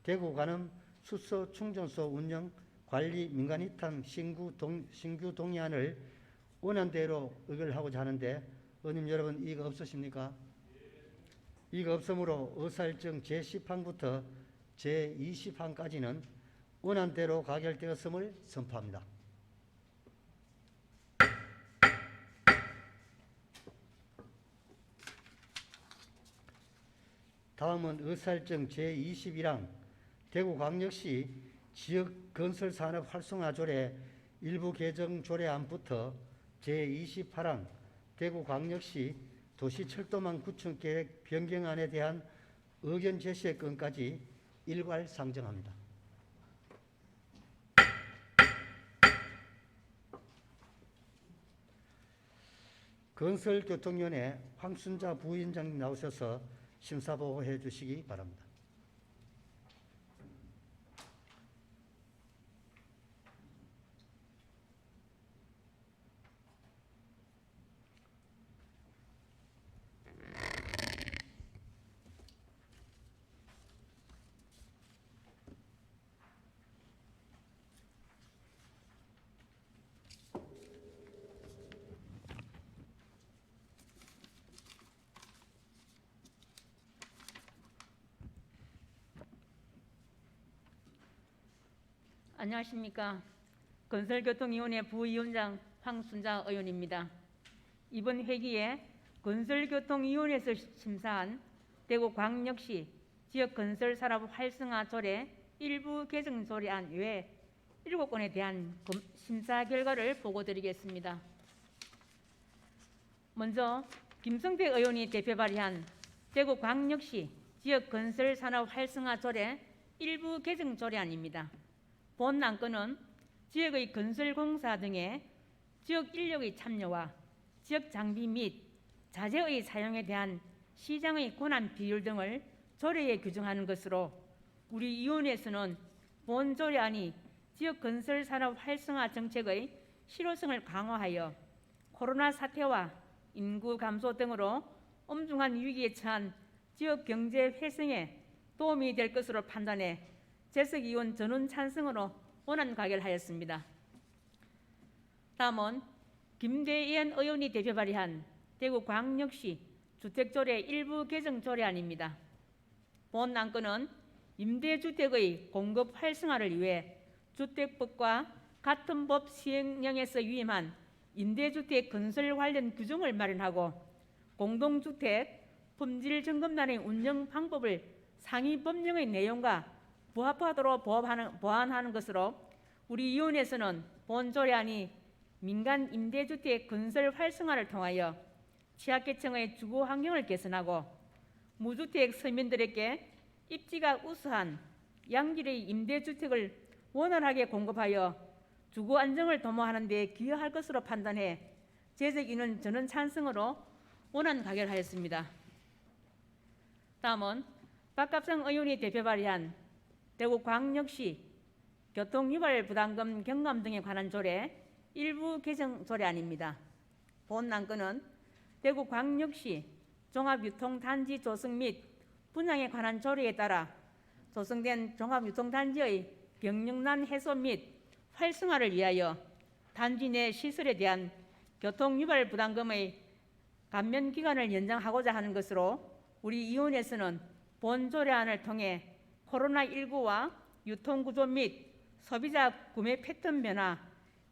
대구 간암 수소 충전소 운영 관리 민간이탕 신규 동의안을 원안대로 의결하고자 하는데 의원님 여러분 이거 없으십니까? 이거 없으므로 의사일정 제10항부터 제20항까지는 원안대로 가결되었음을 선포합니다. 다음은 의사일정 제21항 대구광역시 지역건설산업 활성화조례 일부 개정 조례안부터 제28항 대구광역시 도시철도망 구축계획 변경안에 대한 의견 제시의 건까지 일괄 상정합니다. 건설교통위원회 황순자 부위원장님 나오셔서 심사보고해 주시기 바랍니다. 안녕하십니까. 건설교통위원회 부위원장 황순자 의원입니다. 이번 회기에 건설교통위원회에서 심사한 대구광역시 지역건설산업 활성화 조례 일부 개정 조례안 외 7건에 대한 심사 결과를 보고드리겠습니다. 먼저 김성태 의원이 대표 발의한 대구광역시 지역건설산업 활성화 조례 일부 개정 조례안입니다. 본 안건은 지역의 건설공사 등의 지역 인력의 참여와 지역 장비 및 자재의 사용에 대한 시장의 권한 비율 등을 조례에 규정하는 것으로 우리 위원회에서는 본 조례안이 지역 건설 산업 활성화 정책의 실효성을 강화하여 코로나 사태와 인구 감소 등으로 엄중한 위기에 처한 지역 경제 회생에 도움이 될 것으로 판단해 재석위원 전원 찬성으로 원안 가결하였습니다. 다음은 김대현 의원이 대표 발의한 대구광역시 주택조례 일부 개정 조례안입니다. 본 안건은 임대주택의 공급 활성화를 위해 주택법과 같은 법 시행령에서 위임한 임대주택 건설 관련 규정을 마련하고 공동주택 품질점검단의 운영 방법을 상위 법령의 내용과 부합하도록 보완하는 것으로 우리 위원회에서는 본 조례안이 민간 임대주택 건설 활성화를 통하여 취약계층의 주거 환경을 개선하고 무주택 서민들에게 입지가 우수한 양질의 임대주택을 원활하게 공급하여 주거 안정을 도모하는 데 기여할 것으로 판단해 재석위는 전원 찬성으로 원안 가결하였습니다. 다음은 박갑상 의원이 대표 발의한 대구광역시 교통유발 부담금 경감 등에 관한 조례 일부 개정 조례안입니다. 본 안건은 대구광역시 종합유통단지 조성 및 분양에 관한 조례에 따라 조성된 종합유통단지의 경영난 해소 및 활성화를 위하여 단지 내 시설에 대한 교통유발 부담금의 감면 기간을 연장하고자 하는 것으로 우리 위원회에서는 본 조례안을 통해 코로나19와 유통구조 및 소비자 구매 패턴 변화,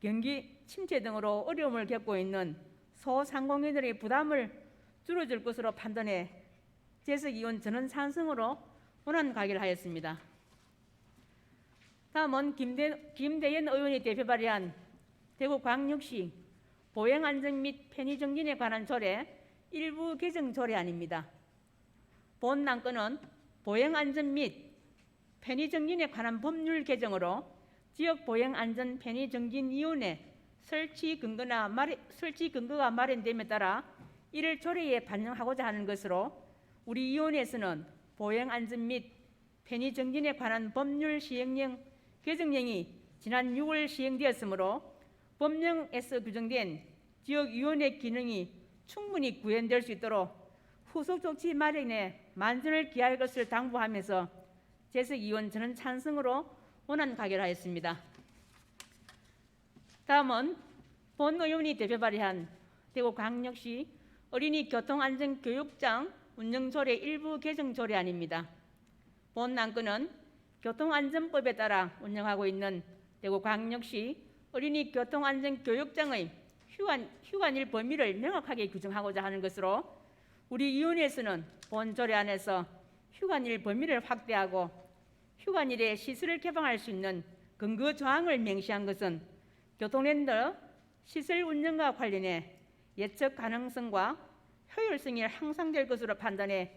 경기 침체 등으로 어려움을 겪고 있는 소상공인들의 부담을 줄여줄 것으로 판단해 재석위원 전원 찬성으로 원안 가결하였습니다. 다음은 김대현 의원이 대표 발의한 대구광역시 보행안전 및 편의정진에 관한 조례 일부 개정 조례안입니다. 본 안건은 보행안전 및 편의정진에 관한 법률 개정으로 지역보행안전 편의정진위원회 설치 근거가 마련됨에 따라 이를 조례에 반영하고자 하는 것으로 우리 위원회에서는 보행 안전 및 편의 정진에 관한 법률 시행령 개정령이 지난 6월 시행되었으므로 법령에서 규정된 지역위원회 기능이 충분히 구현될 수 있도록 후속 조치 마련에 만전을 기할 것을 당부하면서 재석위원 저는 찬성으로 원안 가결하였습니다. 다음은 본 의원이 대표 발의한 대구광역시 어린이 교통안전교육장 운영조례 일부 개정 조례안입니다. 본 안건은 교통안전법에 따라 운영하고 있는 대구광역시 어린이 교통안전교육장의 휴관일 범위를 명확하게 규정하고자 하는 것으로 우리 위원회에서는 본 조례안에서 휴관일 범위를 확대하고 휴관일에 시설을 개방할 수 있는 근거 조항을 명시한 것은 교통랜드 시설 운영과 관련해 예측 가능성과 효율성이 향상될 것으로 판단해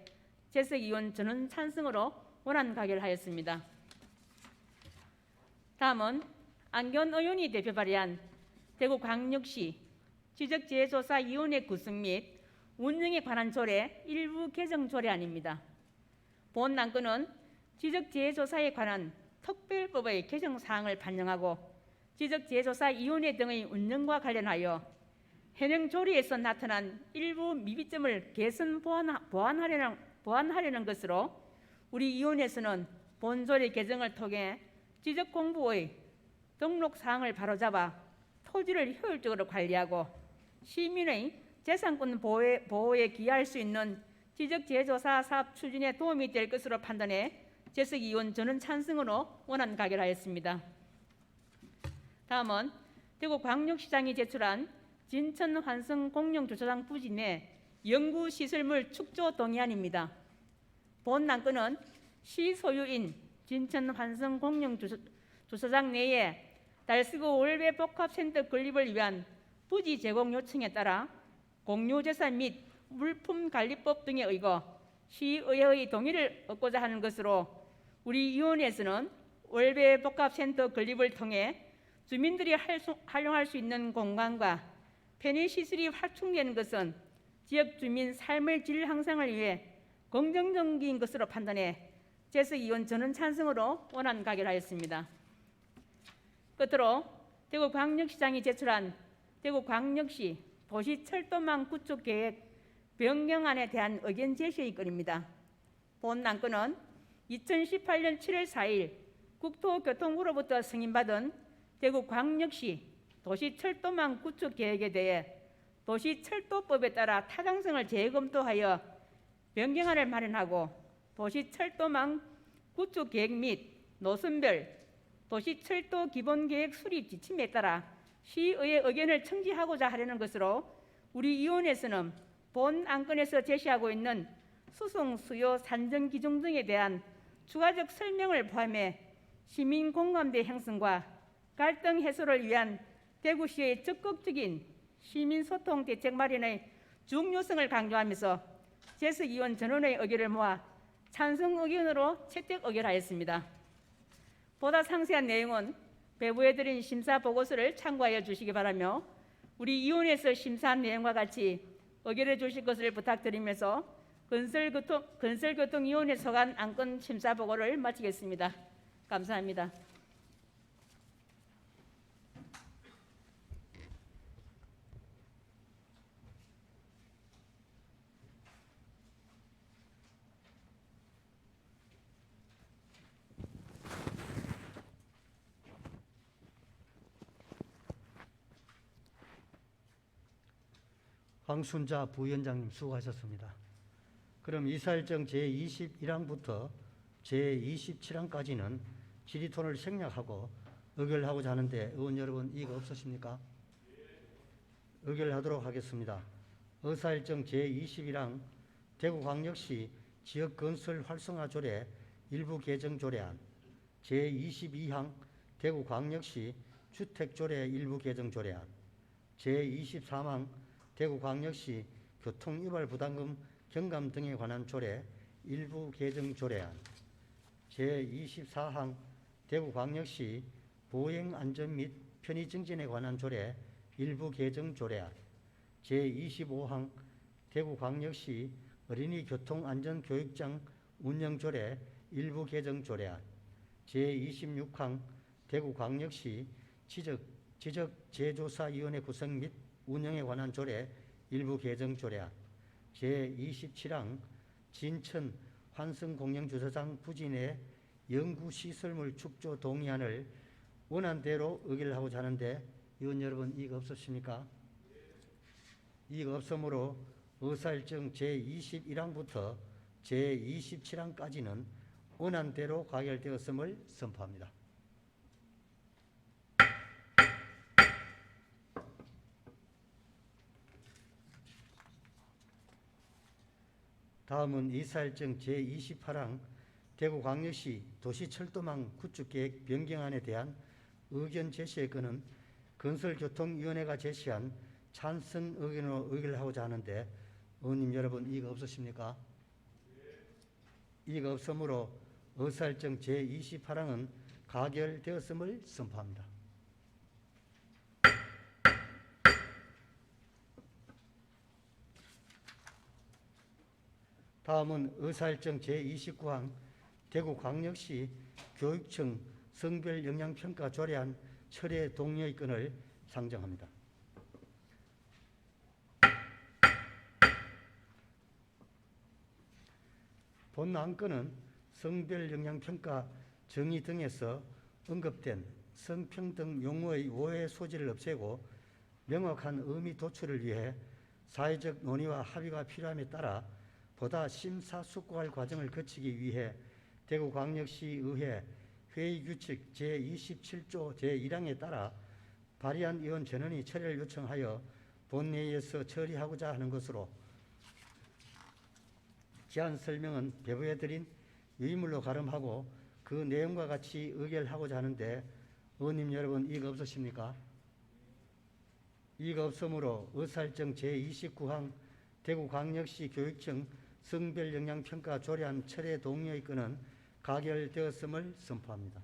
재석위원 전원 찬성으로 원안 가결하였습니다. 다음은 안기원 의원이 대표 발의한 대구광역시 지적재해조사위원회 구성 및 운영에 관한 조례 일부 개정 조례안입니다. 본 안건은 지적재해조사에 관한 특별법의 개정 사항을 반영하고 지적재해조사위원회 등의 운영과 관련하여 현행 조례에서 나타난 일부 미비점을 개선 보완하려는 것으로 우리 위원회에서는 본 조례 개정을 통해 지적공부의 등록 사항을 바로잡아 토지를 효율적으로 관리하고 시민의 재산권 보호에 기여할 수 있는 지적재해조사 사업 추진에 도움이 될 것으로 판단해 재석위원 저는 찬성으로 원안 가결하였습니다. 다음은 대구광역시장이 제출한 진천 환성 공영 주차장 부지 내 연구시설물 축조 동의안입니다. 본 안건은 시 소유인 진천 환성 공영 주차장 내에 달서구 월배 복합센터 건립을 위한 부지 제공 요청에 따라 공유재산 및 물품관리법 등에 의거 시의회의 동의를 얻고자 하는 것으로 우리 위원회에서는 월배 복합센터 건립을 통해 주민들이 활용할 수 있는 공간과 편의시설이 확충되는 것은 지역 주민 삶의 질 향상을 위해 긍정적인 것으로 판단해 재석위원 저는 찬성으로 원안 가결하였습니다. 끝으로 대구광역시장이 제출한 대구광역시 도시철도망 구축계획 변경안에 대한 의견 제시의 건입니다. 본 안건은 2018년 7월 4일 국토교통부로부터 승인받은 대구광역시 도시철도망 구축계획에 대해 도시철도법에 따라 타당성을 재검토하여 변경안을 마련하고 도시철도망 구축계획 및 노선별 도시철도 기본계획 수립 지침에 따라 시의회 의견을 청지하고자 하려는 것으로 우리 위원회에서는 본 안건에서 제시하고 있는 수송 수요 산정 기준 등에 대한 추가적 설명을 포함해 시민 공감대 형성과 갈등 해소를 위한 대구시의 적극적인 시민 소통 대책 마련의 중요성을 강조하면서 재석위원 전원의 의견을 모아 찬성 의견으로 채택 의결하였습니다. 보다 상세한 내용은 배부해드린 심사 보고서를 참고하여 주시기 바라며 우리 위원회에서 심사한 내용과 같이 의결해 주실 것을 부탁드리면서 건설교통위원회 소관 안건 심사 보고를 마치겠습니다. 감사합니다. 황순자 부위원장님 수고하셨습니다. 그럼 이사일정 제21항부터 제27항까지는 질의톤을 생략하고 의결하고자 하는데 의원 여러분 이익 없으십니까? 의결하도록 하겠습니다. 의사일정 제21항 대구광역시 지역건설 활성화 조례 일부 개정 조례안, 제22항 대구광역시 주택조례 일부 개정 조례안, 제23항 대구광역시 교통유발 부담금 경감 등에 관한 조례 일부 개정 조례안, 제24항 대구광역시 보행안전 및 편의 증진에 관한 조례 일부 개정 조례안, 제25항 대구광역시 어린이 교통안전교육장 운영조례 일부 개정 조례안, 제26항 대구광역시 지적제조사위원회 구성 및 운영에 관한 조례 일부 개정 조례안, 제27항 진천 환승공영주차장 부지 내 연구시설물 축조 동의안을 원안대로 의결하고자 하는데 의원 여러분 이의가 없으십니까? 이의가 없으므로 의사일정 제21항부터 제27항까지는 원안대로 가결되었음을 선포합니다. 다음은 이사일정 제28항 대구광역시 도시철도망 구축계획 변경안에 대한 의견 제시의 건은 건설교통위원회가 제시한 찬성 의견으로 의결하고자 하는데 의원님 여러분 이의가 없으십니까? 이의가 없으므로 의사일정 제28항은 가결되었음을 선포합니다. 다음은 의사일정 제29항 대구광역시 교육청 성별 영향평가 조례안 철회 동의의 건을 상정합니다. 본 안건은 성별 영향평가 정의 등에서 언급된 성평등 용어의 오해 소지를 없애고 명확한 의미 도출을 위해 사회적 논의와 합의가 필요함에 따라 보다 심사숙고할 과정을 거치기 위해 대구광역시의회 회의규칙 제27조 제1항에 따라 발의한 의원 전원이 철회를 요청하여 본회의에서 처리하고자 하는 것으로 기한 설명은 배부해드린 유의물로 가름하고 그 내용과 같이 의결하고자 하는데 의원님 여러분 이의가 없으십니까? 이의가 없으므로 의사일정 제29항 대구광역시 교육청 성별영향평가 조례안 철회 동의의 건은 가결되었음을 선포합니다.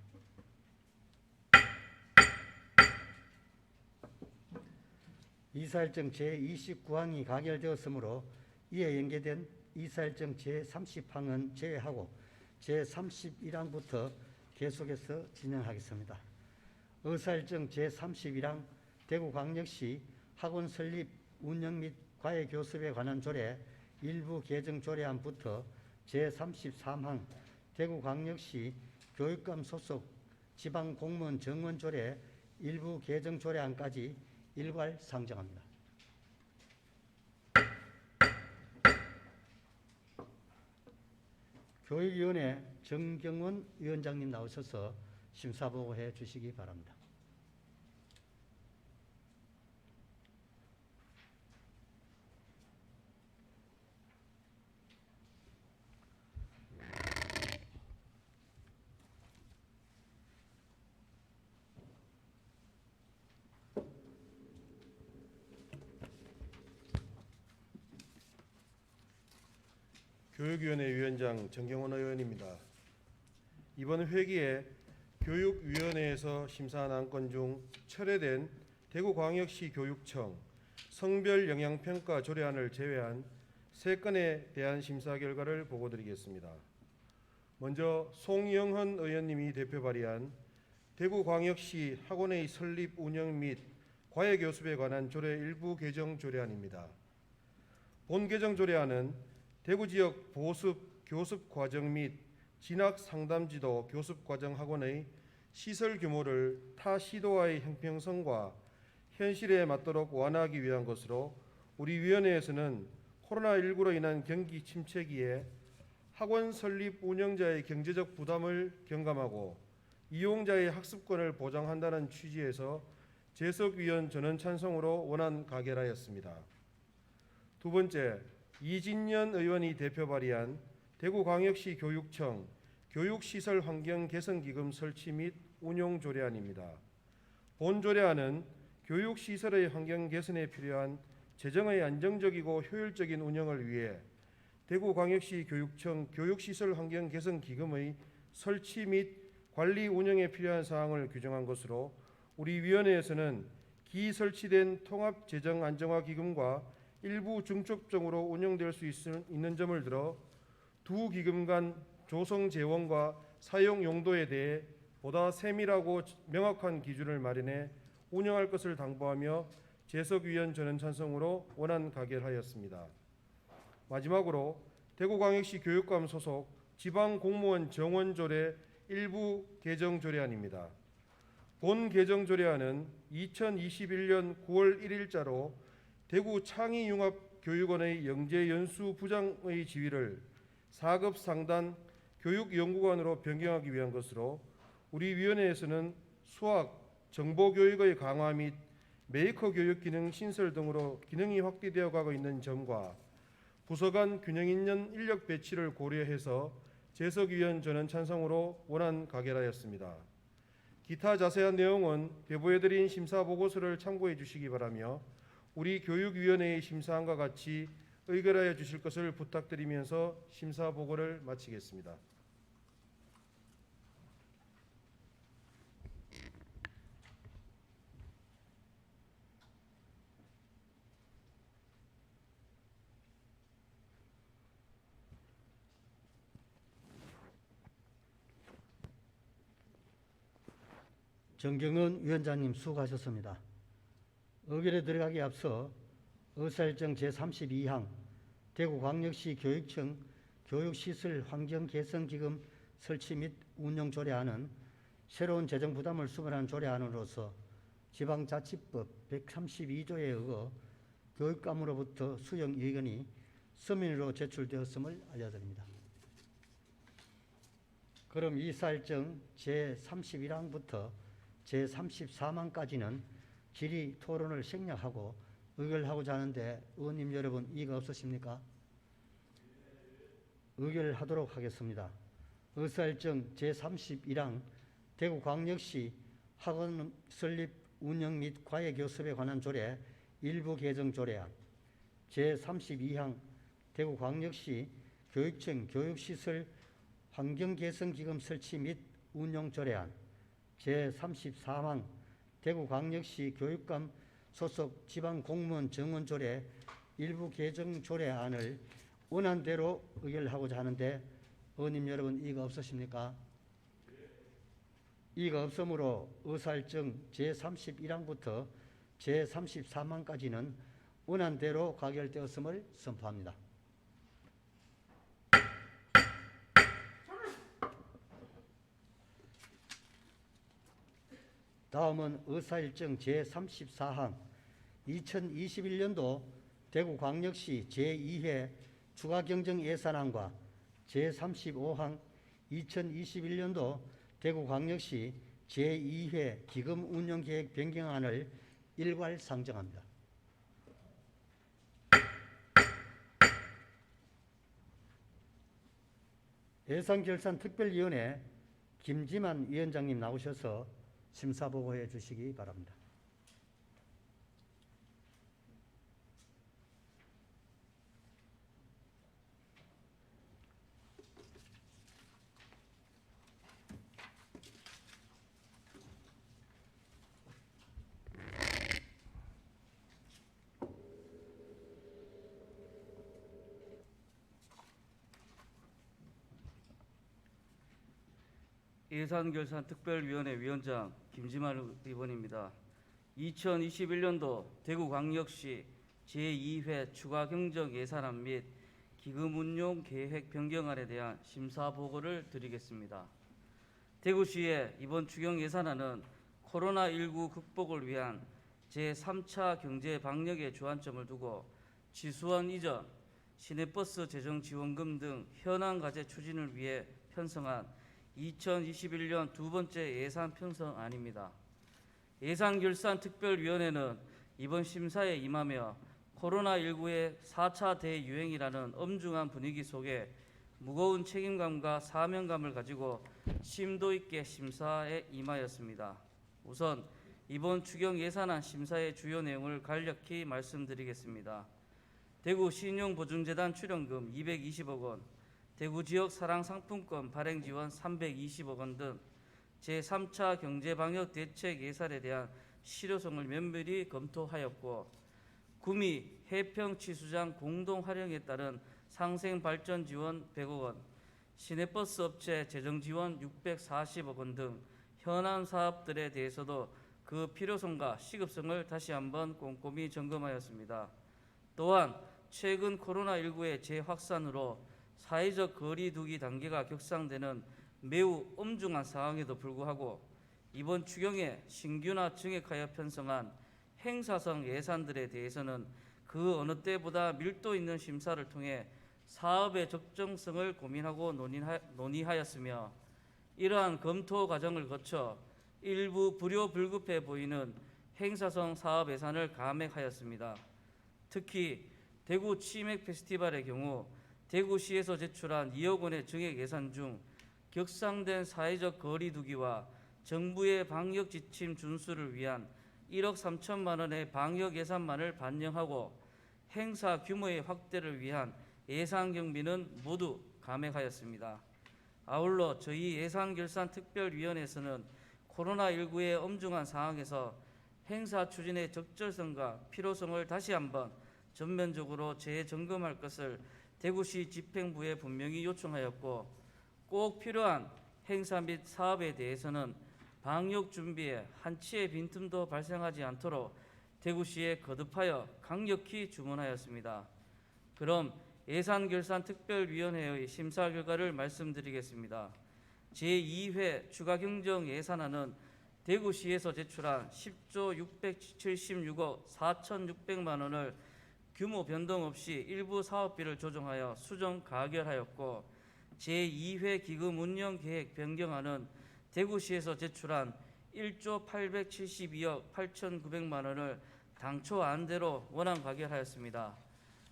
이사일정 제29항이 가결되었으므로 이에 연계된 이사일정 제30항은 제외하고 제31항부터 계속해서 진행하겠습니다. 의사일정 제31항 대구광역시 학원 설립 운영 및 과외 교습에 관한 조례 일부 개정 조례안부터 제33항 대구광역시 교육감 소속 지방공무원 정원 조례 일부 개정 조례안까지 일괄 상정합니다. 교육위원회 정경원 위원장님 나오셔서 심사보고해 주시기 바랍니다. 교육위원회 위원장 정경원 의원입니다. 이번 회기에 교육위원회에서 심사한 안건 중 철회된 대구광역시 교육청 성별영향평가 조례안을 제외한 3건에 대한 심사 결과를 보고드리겠습니다. 먼저 송영헌 의원님이 대표 발의한 대구광역시 학원의 설립 운영 및 과외교습에 관한 조례 일부 개정 조례안입니다. 본 개정 조례안은 대구지역 보습 교습 과정 및 진학 상담지도 교습 과정 학원의 시설 규모를 타 시도와의 형평성과 현실에 맞도록 완화하기 위한 것으로 우리 위원회에서는 코로나19로 인한 경기 침체기에 학원 설립 운영자의 경제적 부담을 경감하고 이용자의 학습권을 보장한다는 취지에서 재석위원 전원 찬성으로 원안 가결하였습니다. 두 번째, 이진년 의원이 대표 발의한 대구광역시 교육청 교육시설 환경 개선기금 설치 및 운용 조례안입니다. 본 조례안은 교육시설의 환경 개선에 필요한 재정의 안정적이고 효율적인 운영을 위해 대구광역시 교육청 교육시설 환경 개선기금의 설치 및 관리 운영에 필요한 사항을 규정한 것으로 우리 위원회에서는 기설치된 통합재정 안정화 기금과 일부 중첩적으로 운영될 수 있는 점을 들어 두 기금 간 조성 재원과 사용 용도에 대해 보다 세밀하고 명확한 기준을 마련해 운영할 것을 당부하며 재석위원 전원 찬성으로 원안 가결하였습니다. 마지막으로 대구광역시 교육감 소속 지방공무원 정원조례 일부 개정 조례안입니다. 본 개정 조례안은 2021년 9월 1일자로 대구 창의융합교육원의 영재연수 부장의 지위를 4급 상단 교육연구관으로 변경하기 위한 것으로 우리 위원회에서는 수학, 정보교육의 강화 및 메이커 교육 기능 신설 등으로 기능이 확대되어 가고 있는 점과 부서 간 균형 있는 인력 배치를 고려해서 재석위원 전원 찬성으로 원안 가결하였습니다. 기타 자세한 내용은 배부해드린 심사 보고서를 참고해 주시기 바라며 우리 교육위원회의 심사안과 같이 의결하여 주실 것을 부탁드리면서 심사 보고를 마치겠습니다. 정경은 위원장님 수고하셨습니다. 의결에 들어가기 앞서 의사일정 제32항 대구광역시 교육청 교육시설 환경개선기금 설치 및 운영 조례안은 새로운 재정 부담을 수반하는 조례안으로서 지방자치법 132조에 의거 교육감으로부터 수용 의견이 서면으로 제출되었음을 알려드립니다. 그럼 이 사일정 제31항부터 제34항까지는 질의 토론을 생략하고 의결하고자 하는데 의원님 여러분 이의가 없으십니까? 의결하도록 하겠습니다. 의사일정 제31항 대구광역시 학원 설립 운영 및 과외교습에 관한 조례 일부 개정 조례안, 제32항 대구광역시 교육청 교육시설 환경개선기금 설치 및 운영 조례안, 제34항 대구광역시 교육감 소속 지방공무원 정원조례 일부 개정 조례안을 원안대로 의결하고자 하는데 의원님 여러분 이의가 없으십니까? 이의가 없으므로 의사일정 제31항부터 제34항까지는 원안대로 가결되었음을 선포합니다. 다음은 의사일정 제34항 2021년도 대구광역시 제2회 추가경정예산안과 제35항 2021년도 대구광역시 제2회 기금운용계획 변경안을 일괄 상정합니다. 예산결산특별위원회 김지만 위원장님 나오셔서 심사보고해 주시기 바랍니다. 예산결산특별위원회 위원장 김지만 의원입니다. 2021년도 대구광역시 제2회 추가경정예산안 및 기금운용계획 변경안에 대한 심사보고를 드리겠습니다. 대구시의 이번 추경예산안은 코로나19 극복을 위한 제3차 경제방역에 주안점을 두고 지수원 이전, 시내버스 재정지원금 등 현안과제 추진을 위해 편성한 2021년 두 번째 예산 편성안입니다. 예산결산특별위원회는 이번 심사에 임하며 코로나19의 4차 대유행이라는 엄중한 분위기 속에 무거운 책임감과 사명감을 가지고 심도 있게 심사에 임하였습니다. 우선 이번 추경 예산안 심사의 주요 내용을 간략히 말씀드리겠습니다. 대구 신용보증재단 출연금 220억 원, 대구지역 사랑상품권 발행지원 320억 원 등 제3차 경제방역 대책 예산에 대한 실효성을 면밀히 검토하였고 구미 해평치수장 공동 활용에 따른 상생 발전 지원 100억 원, 시내버스 업체 재정 지원 640억 원 등 현안 사업들에 대해서도 그 필요성과 시급성을 다시 한번 꼼꼼히 점검하였습니다. 또한 최근 코로나19의 재확산으로 사회적 거리 두기 단계가 격상되는 매우 엄중한 상황에도 불구하고 이번 추경에 신규나 증액하여 편성한 행사성 예산들에 대해서는 그 어느 때보다 밀도 있는 심사를 통해 사업의 적정성을 고민하고 논의하였으며 이러한 검토 과정을 거쳐 일부 불효불급해 보이는 행사성 사업 예산을 감액하였습니다. 특히 대구 치맥 페스티벌의 경우 대구시에서 제출한 2억 원의 증액 예산 중 격상된 사회적 거리 두기와 정부의 방역 지침 준수를 위한 1억 3천만 원의 방역 예산만을 반영하고 행사 규모의 확대를 위한 예산 경비는 모두 감액하였습니다. 아울러 저희 예산결산특별위원회에서는 코로나19의 엄중한 상황에서 행사 추진의 적절성과 필요성을 다시 한번 전면적으로 재점검할 것을 대구시 집행부에 분명히 요청하였고 꼭 필요한 행사 및 사업에 대해서는 방역 준비에 한치의 빈틈도 발생하지 않도록 대구시에 거듭하여 강력히 주문하였습니다. 그럼 예산결산특별위원회의 심사 결과를 말씀드리겠습니다. 제2회 추가경정 예산안은 대구시에서 제출한 10조 676억 4,600만 원을 규모 변동 없이 일부 사업비를 조정하여 수정 가결하였고 제2회 기금 운영 계획 변경안은 대구시에서 제출한 1조 872억 8,900만 원을 당초 안대로 원안 가결하였습니다.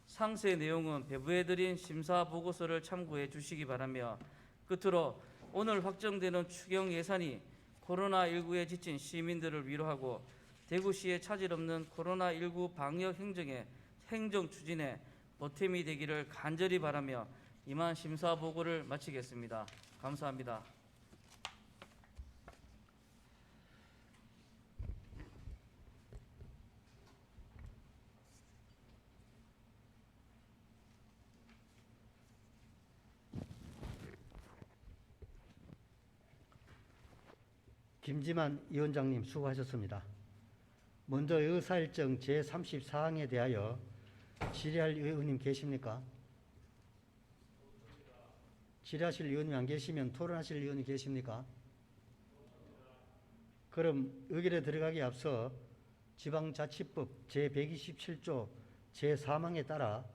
상세 내용은 배부해드린 심사 보고서를 참고해 주시기 바라며 끝으로 오늘 확정되는 추경 예산이 코로나19에 지친 시민들을 위로하고 대구시의 차질 없는 코로나19 방역 행정 추진에 보탬이 되기를 간절히 바라며 이만 심사 보고를 마치겠습니다. 감사합니다. 김지만 위원장님 수고하셨습니다. 먼저 의사일정 제34항에 대하여 질의할 의원님 계십니까? 질의하실 의원님 안 계시면 토론하실 의원님 계십니까? 그럼 의결에 들어가기에 앞서 지방자치법 제127조 제3항에 따라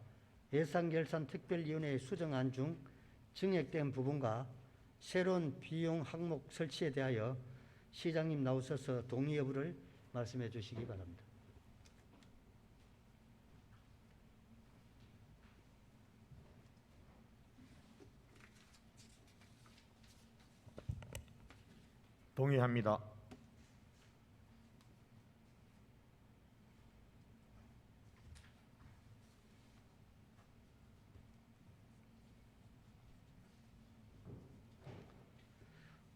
예산결산특별위원회의 수정안 중 증액된 부분과 새로운 비용 항목 설치에 대하여 시장님 나오셔서 동의 여부를 말씀해 주시기 바랍니다. 동의합니다.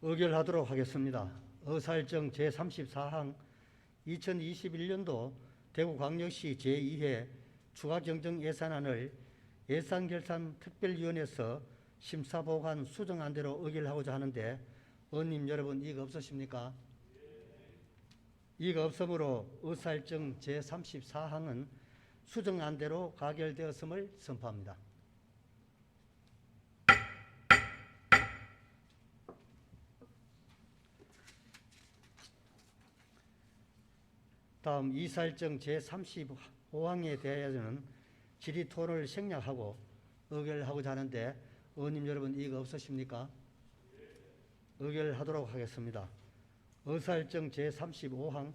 의결하도록 하겠습니다. 의사일정 제34항 2021년도 대구광역시 제2회 추가경정 예산안을 예산결산특별위원회에서 심사보관 수정안대로 의결하고자 하는데 의원님 여러분 이의가 없으십니까? 이의가 없으므로 의사일정 제34항은 수정안대로 가결되었음을 선포합니다. 다음 이사일정 제35항에 대하여는 질의 토론을 생략하고 의결하고자 하는데 의원님 여러분 이의가 없으십니까? 의결하도록 하겠습니다. 의사일정 제35항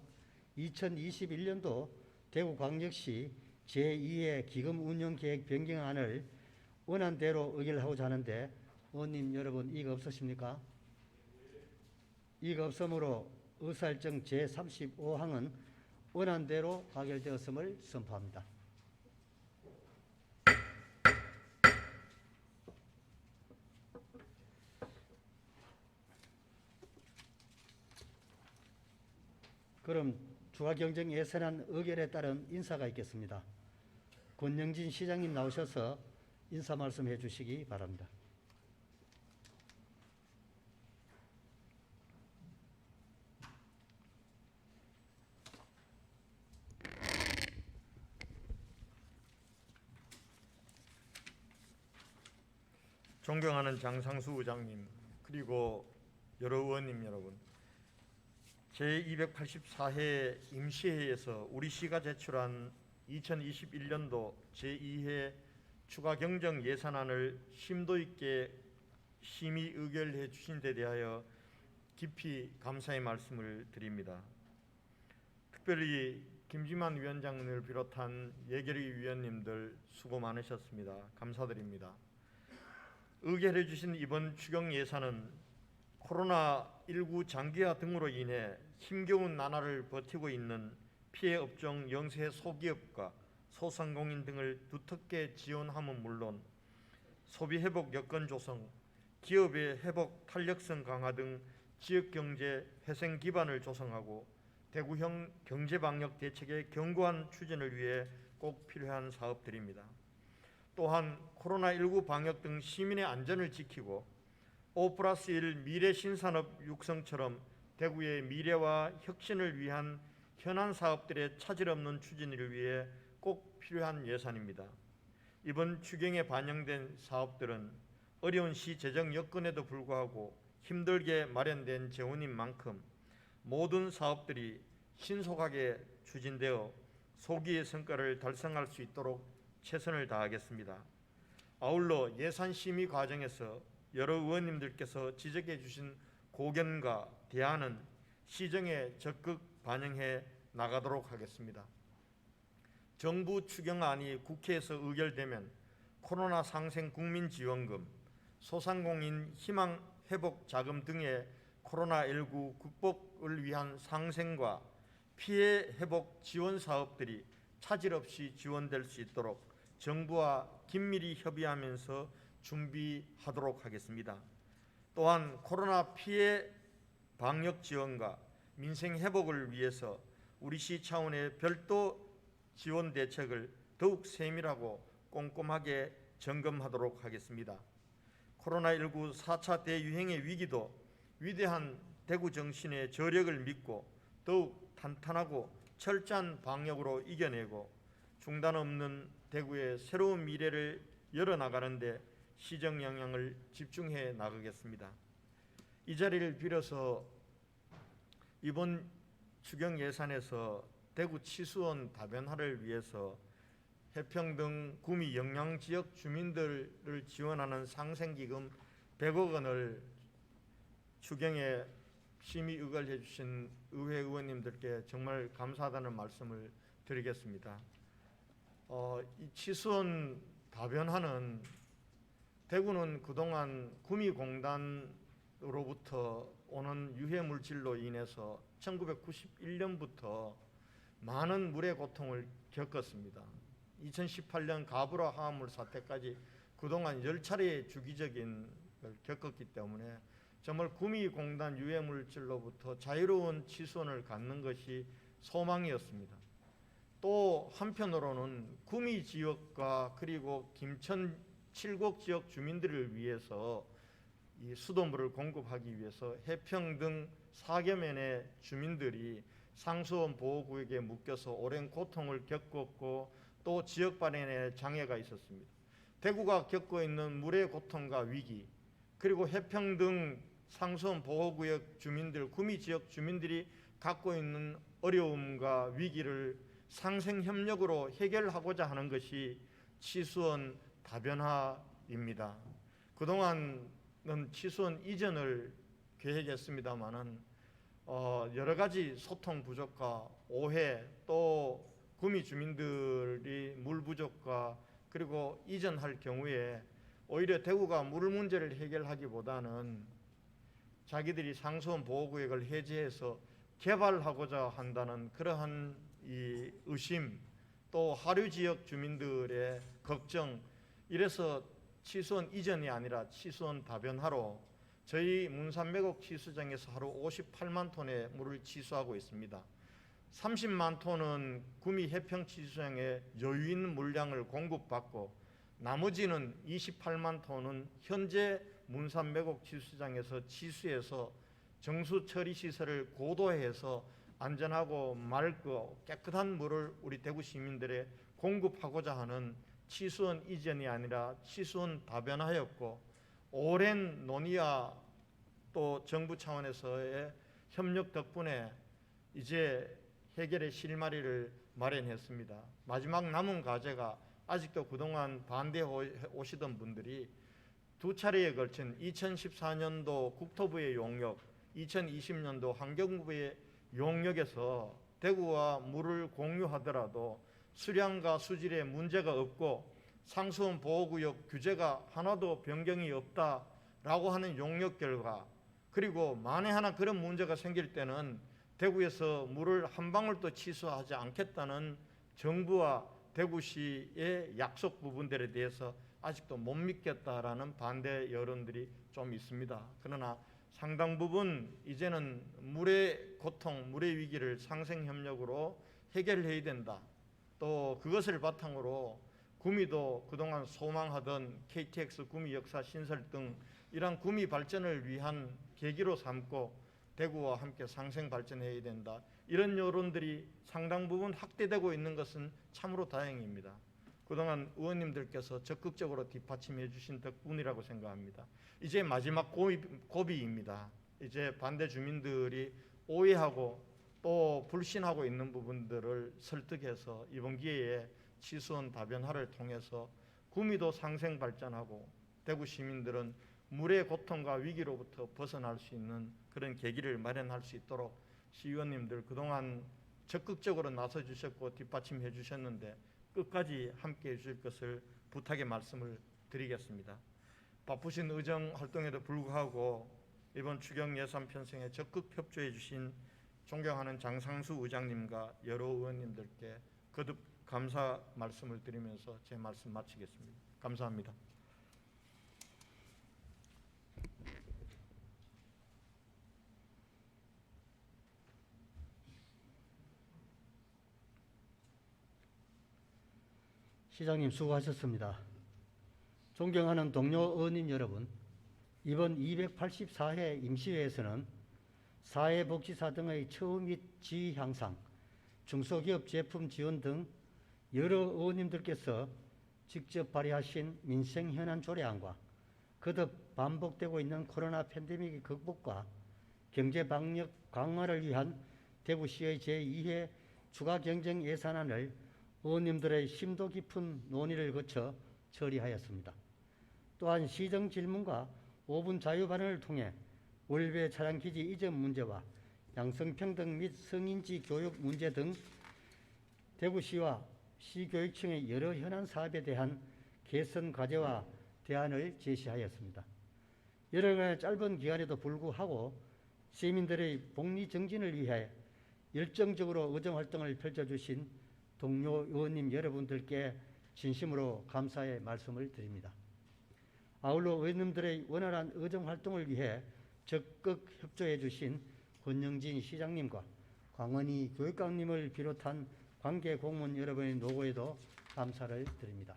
2021년도 대구광역시 제2회 기금운영계획 변경안을 원안대로 의결하고자 하는데 의원님 여러분 이의가 없으십니까? 이의가 없으므로 의사일정 제35항은 원안대로 가결되었음을 선포합니다. 그럼 추가 경정 예산안 의결에 따른 인사가 있겠습니다. 권영진 시장님 나오셔서 인사 말씀해 주시기 바랍니다. 존경하는 장상수 의장님, 그리고 여러 의원님 여러분, 제284회 임시회에서 우리 시가 제출한 2021년도 제2회 추가 경정 예산안을 심도 있게 심의 의결해 주신 데 대하여 깊이 감사의 말씀을 드립니다. 특별히 김지만 위원장을 비롯한 예결위 위원님들 수고 많으셨습니다. 감사드립니다. 의결해 주신 이번 추경 예산은 코로나19 장기화 등으로 인해 힘겨운 나날을 버티고 있는 피해 업종 영세 소기업과 소상공인 등을 두텁게 지원함은 물론 소비 회복 여건 조성, 기업의 회복 탄력성 강화 등 지역 경제 회생 기반을 조성하고 대구형 경제 방역 대책의 견고한 추진을 위해 꼭 필요한 사업들입니다. 또한 코로나19 방역 등 시민의 안전을 지키고 5+1 미래 신산업 육성처럼 대구의 미래와 혁신을 위한 현안 사업들의 차질 없는 추진을 위해 꼭 필요한 예산입니다. 이번 추경에 반영된 사업들은 어려운 시 재정 여건에도 불구하고 힘들게 마련된 재원인 만큼 모든 사업들이 신속하게 추진되어 소기의 성과를 달성할 수 있도록 최선을 다하겠습니다. 아울러 예산 심의 과정에서 여러 의원님들께서 지적해 주신 고견과 대안은 시정에 적극 반영해 나가도록 하겠습니다. 정부 추경안이 국회에서 의결되면 코로나 상생 국민지원금, 소상공인 희망 회복 자금 등의 코로나19 극복을 위한 상생과 피해 회복 지원 사업들이 차질 없이 지원될 수 있도록 정부와 긴밀히 협의하면서 준비하도록 하겠습니다. 또한 코로나 피해 방역 지원과 민생 회복을 위해서 우리 시 차원의 별도 지원 대책을 더욱 세밀하고 꼼꼼하게 점검하도록 하겠습니다. 코로나19 4차 대유행의 위기도 위대한 대구 정신의 저력을 믿고 더욱 탄탄하고 철저한 방역으로 이겨내고 중단 없는 대구의 새로운 미래를 열어나가는 데 시정 영향을 집중해 나가겠습니다. 이 자리를 빌어서 이번 추경 예산에서 대구 치수원 다변화를 위해서 해평 등 구미 영양 지역 주민들을 지원하는 상생기금 100억 원을 추경에 심의 의결해 주신 의회 의원님들께 정말 감사하다는 말씀을 드리겠습니다. 이 치수원 다변화는 대구는 그동안 구미공단으로부터 오는 유해물질로 인해서 1991년부터 많은 물의 고통을 겪었습니다. 2018년 가브라 화합물 사태까지 그동안 10차례의 주기적인 걸 겪었기 때문에 정말 구미공단 유해물질로부터 자유로운 치수원을 갖는 것이 소망이었습니다. 또 한편으로는 구미 지역과 그리고 김천 칠곡 지역 주민들을 위해서 이 수돗물을 공급하기 위해서 해평 등 4개 면의 주민들이 상수원 보호구역에 묶여서 오랜 고통을 겪었고 또 지역 발전에 장애가 있었습니다. 대구가 겪고 있는 물의 고통과 위기, 그리고 해평 등 상수원 보호구역 주민들, 구미 지역 주민들이 갖고 있는 어려움과 위기를 상생협력으로 해결하고자 하는 것이 치수원 다변화입니다. 그동안은 치수원 이전을 계획했습니다마는 여러 가지 소통 부족과 오해, 또 구미 주민들이 물 부족과 그리고 이전할 경우에 오히려 대구가 물 문제를 해결하기보다는 자기들이 상수원 보호구역을 해제해서 개발하고자 한다는 그러한 이 의심, 또 하류 지역 주민들의 걱정, 이래서 치수원 이전이 아니라 치수원 다변화로 저희 문산매곡 치수장에서 하루 58만 톤의 물을 치수하고 있습니다. 30만 톤은 구미 해평치수장에 여유 있는 물량을 공급받고 나머지는 28만 톤은 현재 문산 매곡 치수장에서 치수해서 정수 처리 시설을 고도화해서 안전하고 맑고 깨끗한 물을 우리 대구 시민들에 공급하고자 하는 치수원 이전이 아니라 치수원 다변화였고, 오랜 논의와 또 정부 차원에서의 협력 덕분에 이제 해결의 실마리를 마련했습니다. 마지막 남은 과제가 아직도 그동안 반대해 오시던 분들이 두 차례에 걸친 2014년도 국토부의 용역, 2020년도 환경부의 용역에서 대구와 물을 공유하더라도 수량과 수질에 문제가 없고 상수원 보호구역 규제가 하나도 변경이 없다라고 하는 용역 결과, 그리고 만에 하나 그런 문제가 생길 때는 대구에서 물을 한 방울도 취소하지 않겠다는 정부와 대구시의 약속 부분들에 대해서 아직도 못 믿겠다라는 반대 여론들이 좀 있습니다. 그러나 상당 부분 이제는 물의 고통, 물의 위기를 상생협력으로 해결해야 된다. 또 그것을 바탕으로 구미도 그동안 소망하던 KTX 구미 역사 신설 등 이러한 구미 발전을 위한 계기로 삼고 대구와 함께 상생 발전해야 된다. 이런 여론들이 상당 부분 확대되고 있는 것은 참으로 다행입니다. 그동안 의원님들께서 적극적으로 뒷받침해 주신 덕분이라고 생각합니다. 이제 마지막 고비입니다. 이제 반대 주민들이 오해하고 또 불신하고 있는 부분들을 설득해서 이번 기회에 치수원 다변화를 통해서 구미도 상생 발전하고 대구 시민들은 물의 고통과 위기로부터 벗어날 수 있는 그런 계기를 마련할 수 있도록 시의원님들 그동안 적극적으로 나서 주셨고 뒷받침해 주셨는데 끝까지 함께해 주실 것을 부탁의 말씀을 드리겠습니다. 바쁘신 의정 활동에도 불구하고 이번 추경 예산 편성에 적극 협조해 주신 존경하는 장상수 의장님과 여러 의원님들께 거듭 감사 말씀을 드리면서 제 말씀 마치겠습니다. 감사합니다. 시장님 수고하셨습니다. 존경하는 동료 의원님 여러분, 이번 284회 임시회에서는 사회복지사 등의 처우 및 지위 향상, 중소기업 제품 지원 등 여러 의원님들께서 직접 발의하신 민생 현안 조례안과 거듭 반복되고 있는 코로나 팬데믹 극복과 경제 방역 강화를 위한 대구시의 제2회 추가 경정 예산안을 의원님들의 심도 깊은 논의를 거쳐 처리하였습니다. 또한 시정 질문과 5분 자유 발언을 통해 월배 차량 기지 이전 문제와 양성평등 및 성인지 교육 문제 등 대구시와 시교육청의 여러 현안 사업에 대한 개선 과제와 대안을 제시하였습니다. 여러분의 짧은 기간에도 불구하고 시민들의 복리 정진을 위해 열정적으로 의정활동을 펼쳐주신 동료 의원님 여러분들께 진심으로 감사의 말씀을 드립니다. 아울러 의원님들의 원활한 의정활동을 위해 적극 협조해 주신 권영진 시장님과 광원희 교육감님을 비롯한 관계 공무원 여러분의 노고에도 감사를 드립니다.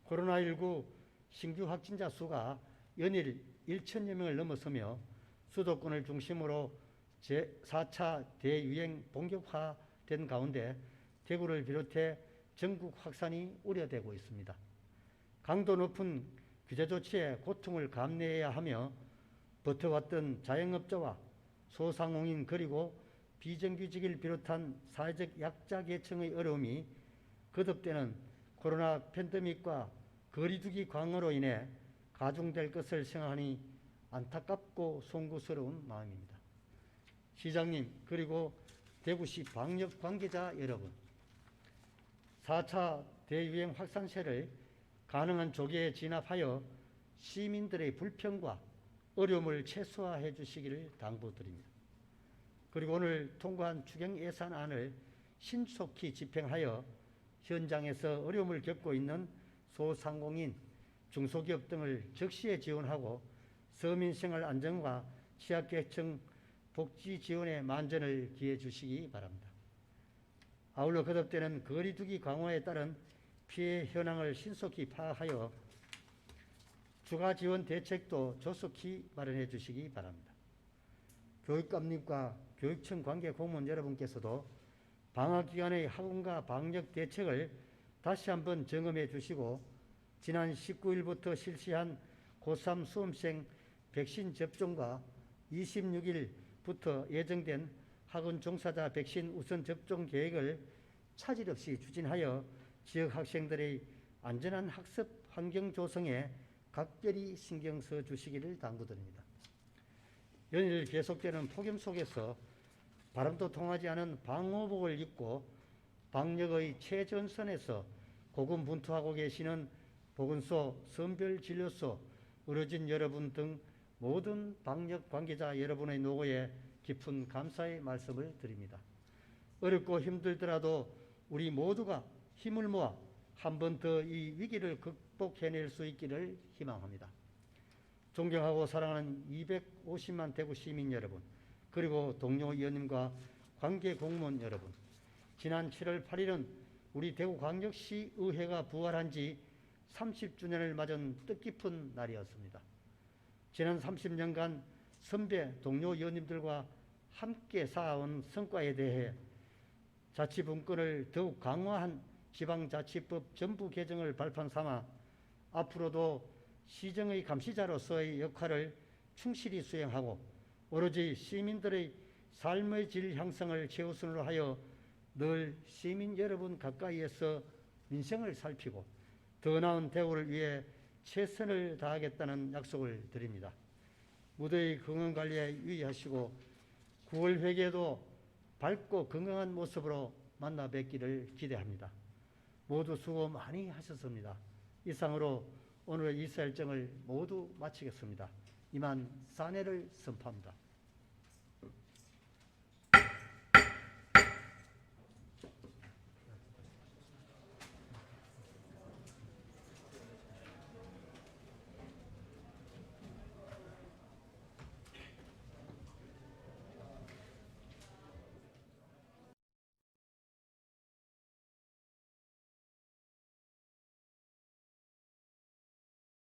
코로나19 신규 확진자 수가 연일 1천여 명을 넘어서며 수도권을 중심으로 제4차 대유행 본격화된 가운데 대구를 비롯해 전국 확산이 우려되고 있습니다. 강도 높은 규제 조치에 고통을 감내해야 하며 버텨왔던 자영업자와 소상공인 그리고 비정규직을 비롯한 사회적 약자 계층의 어려움이 거듭되는 코로나 팬데믹과 거리두기 강화로 인해 가중될 것을 생각하니 안타깝고 송구스러운 마음입니다. 시장님 그리고 대구시 방역 관계자 여러분, 4차 대유행 확산세를 가능한 조기에 진압하여 시민들의 불평과 어려움을 최소화해 주시기를 당부드립니다. 그리고 오늘 통과한 추경 예산안을 신속히 집행하여 현장에서 어려움을 겪고 있는 소상공인, 중소기업 등을 적시에 지원하고 서민생활 안정과 취약계층 복지 지원에 만전을 기해 주시기 바랍니다. 아울러 거듭되는 거리두기 강화에 따른 피해 현황을 신속히 파악하여 추가 지원 대책도 조속히 마련해 주시기 바랍니다. 교육감님과 교육청 관계 공무원 여러분께서도 방학 기간의 학원과 방역 대책을 다시 한번 점검해 주시고 지난 19일부터 실시한 고3 수험생 백신 접종과 26일부터 예정된 학원 종사자 백신 우선 접종 계획을 차질 없이 추진하여 지역 학생들의 안전한 학습 환경 조성에 각별히 신경 써 주시기를 당부드립니다. 연일 계속되는 폭염 속에서 바람도 통하지 않은 방호복을 입고 방역의 최전선에서 고군분투하고 계시는 보건소, 선별진료소, 의료진 여러분 등 모든 방역 관계자 여러분의 노고에 깊은 감사의 말씀을 드립니다. 어렵고 힘들더라도 우리 모두가 힘을 모아 한 번 더 이 위기를 극복해낼 수 있기를 희망합니다. 존경하고 사랑하는 250만 대구 시민 여러분, 그리고 동료 의원님과 관계 공무원 여러분, 지난 7월 8일은 우리 대구광역시 의회가 부활한 지 30주년을 맞은 뜻깊은 날이었습니다. 지난 30년간 선배 동료 의원님들과 함께 쌓아온 성과에 대해 자치분권을 더욱 강화한 지방자치법 전부 개정을 발판 삼아 앞으로도 시정의 감시자로서의 역할을 충실히 수행하고 오로지 시민들의 삶의 질 향상을 최우선으로 하여 늘 시민 여러분 가까이에서 민생을 살피고 더 나은 대우를 위해 최선을 다하겠다는 약속을 드립니다. 무더위 건강관리에 유의하시고 9월 회계에도 밝고 건강한 모습으로 만나 뵙기를 기대합니다. 모두 수고 많이 하셨습니다. 이상으로 오늘의 이사 일정을 모두 마치겠습니다. 이만 사내를 선포합니다.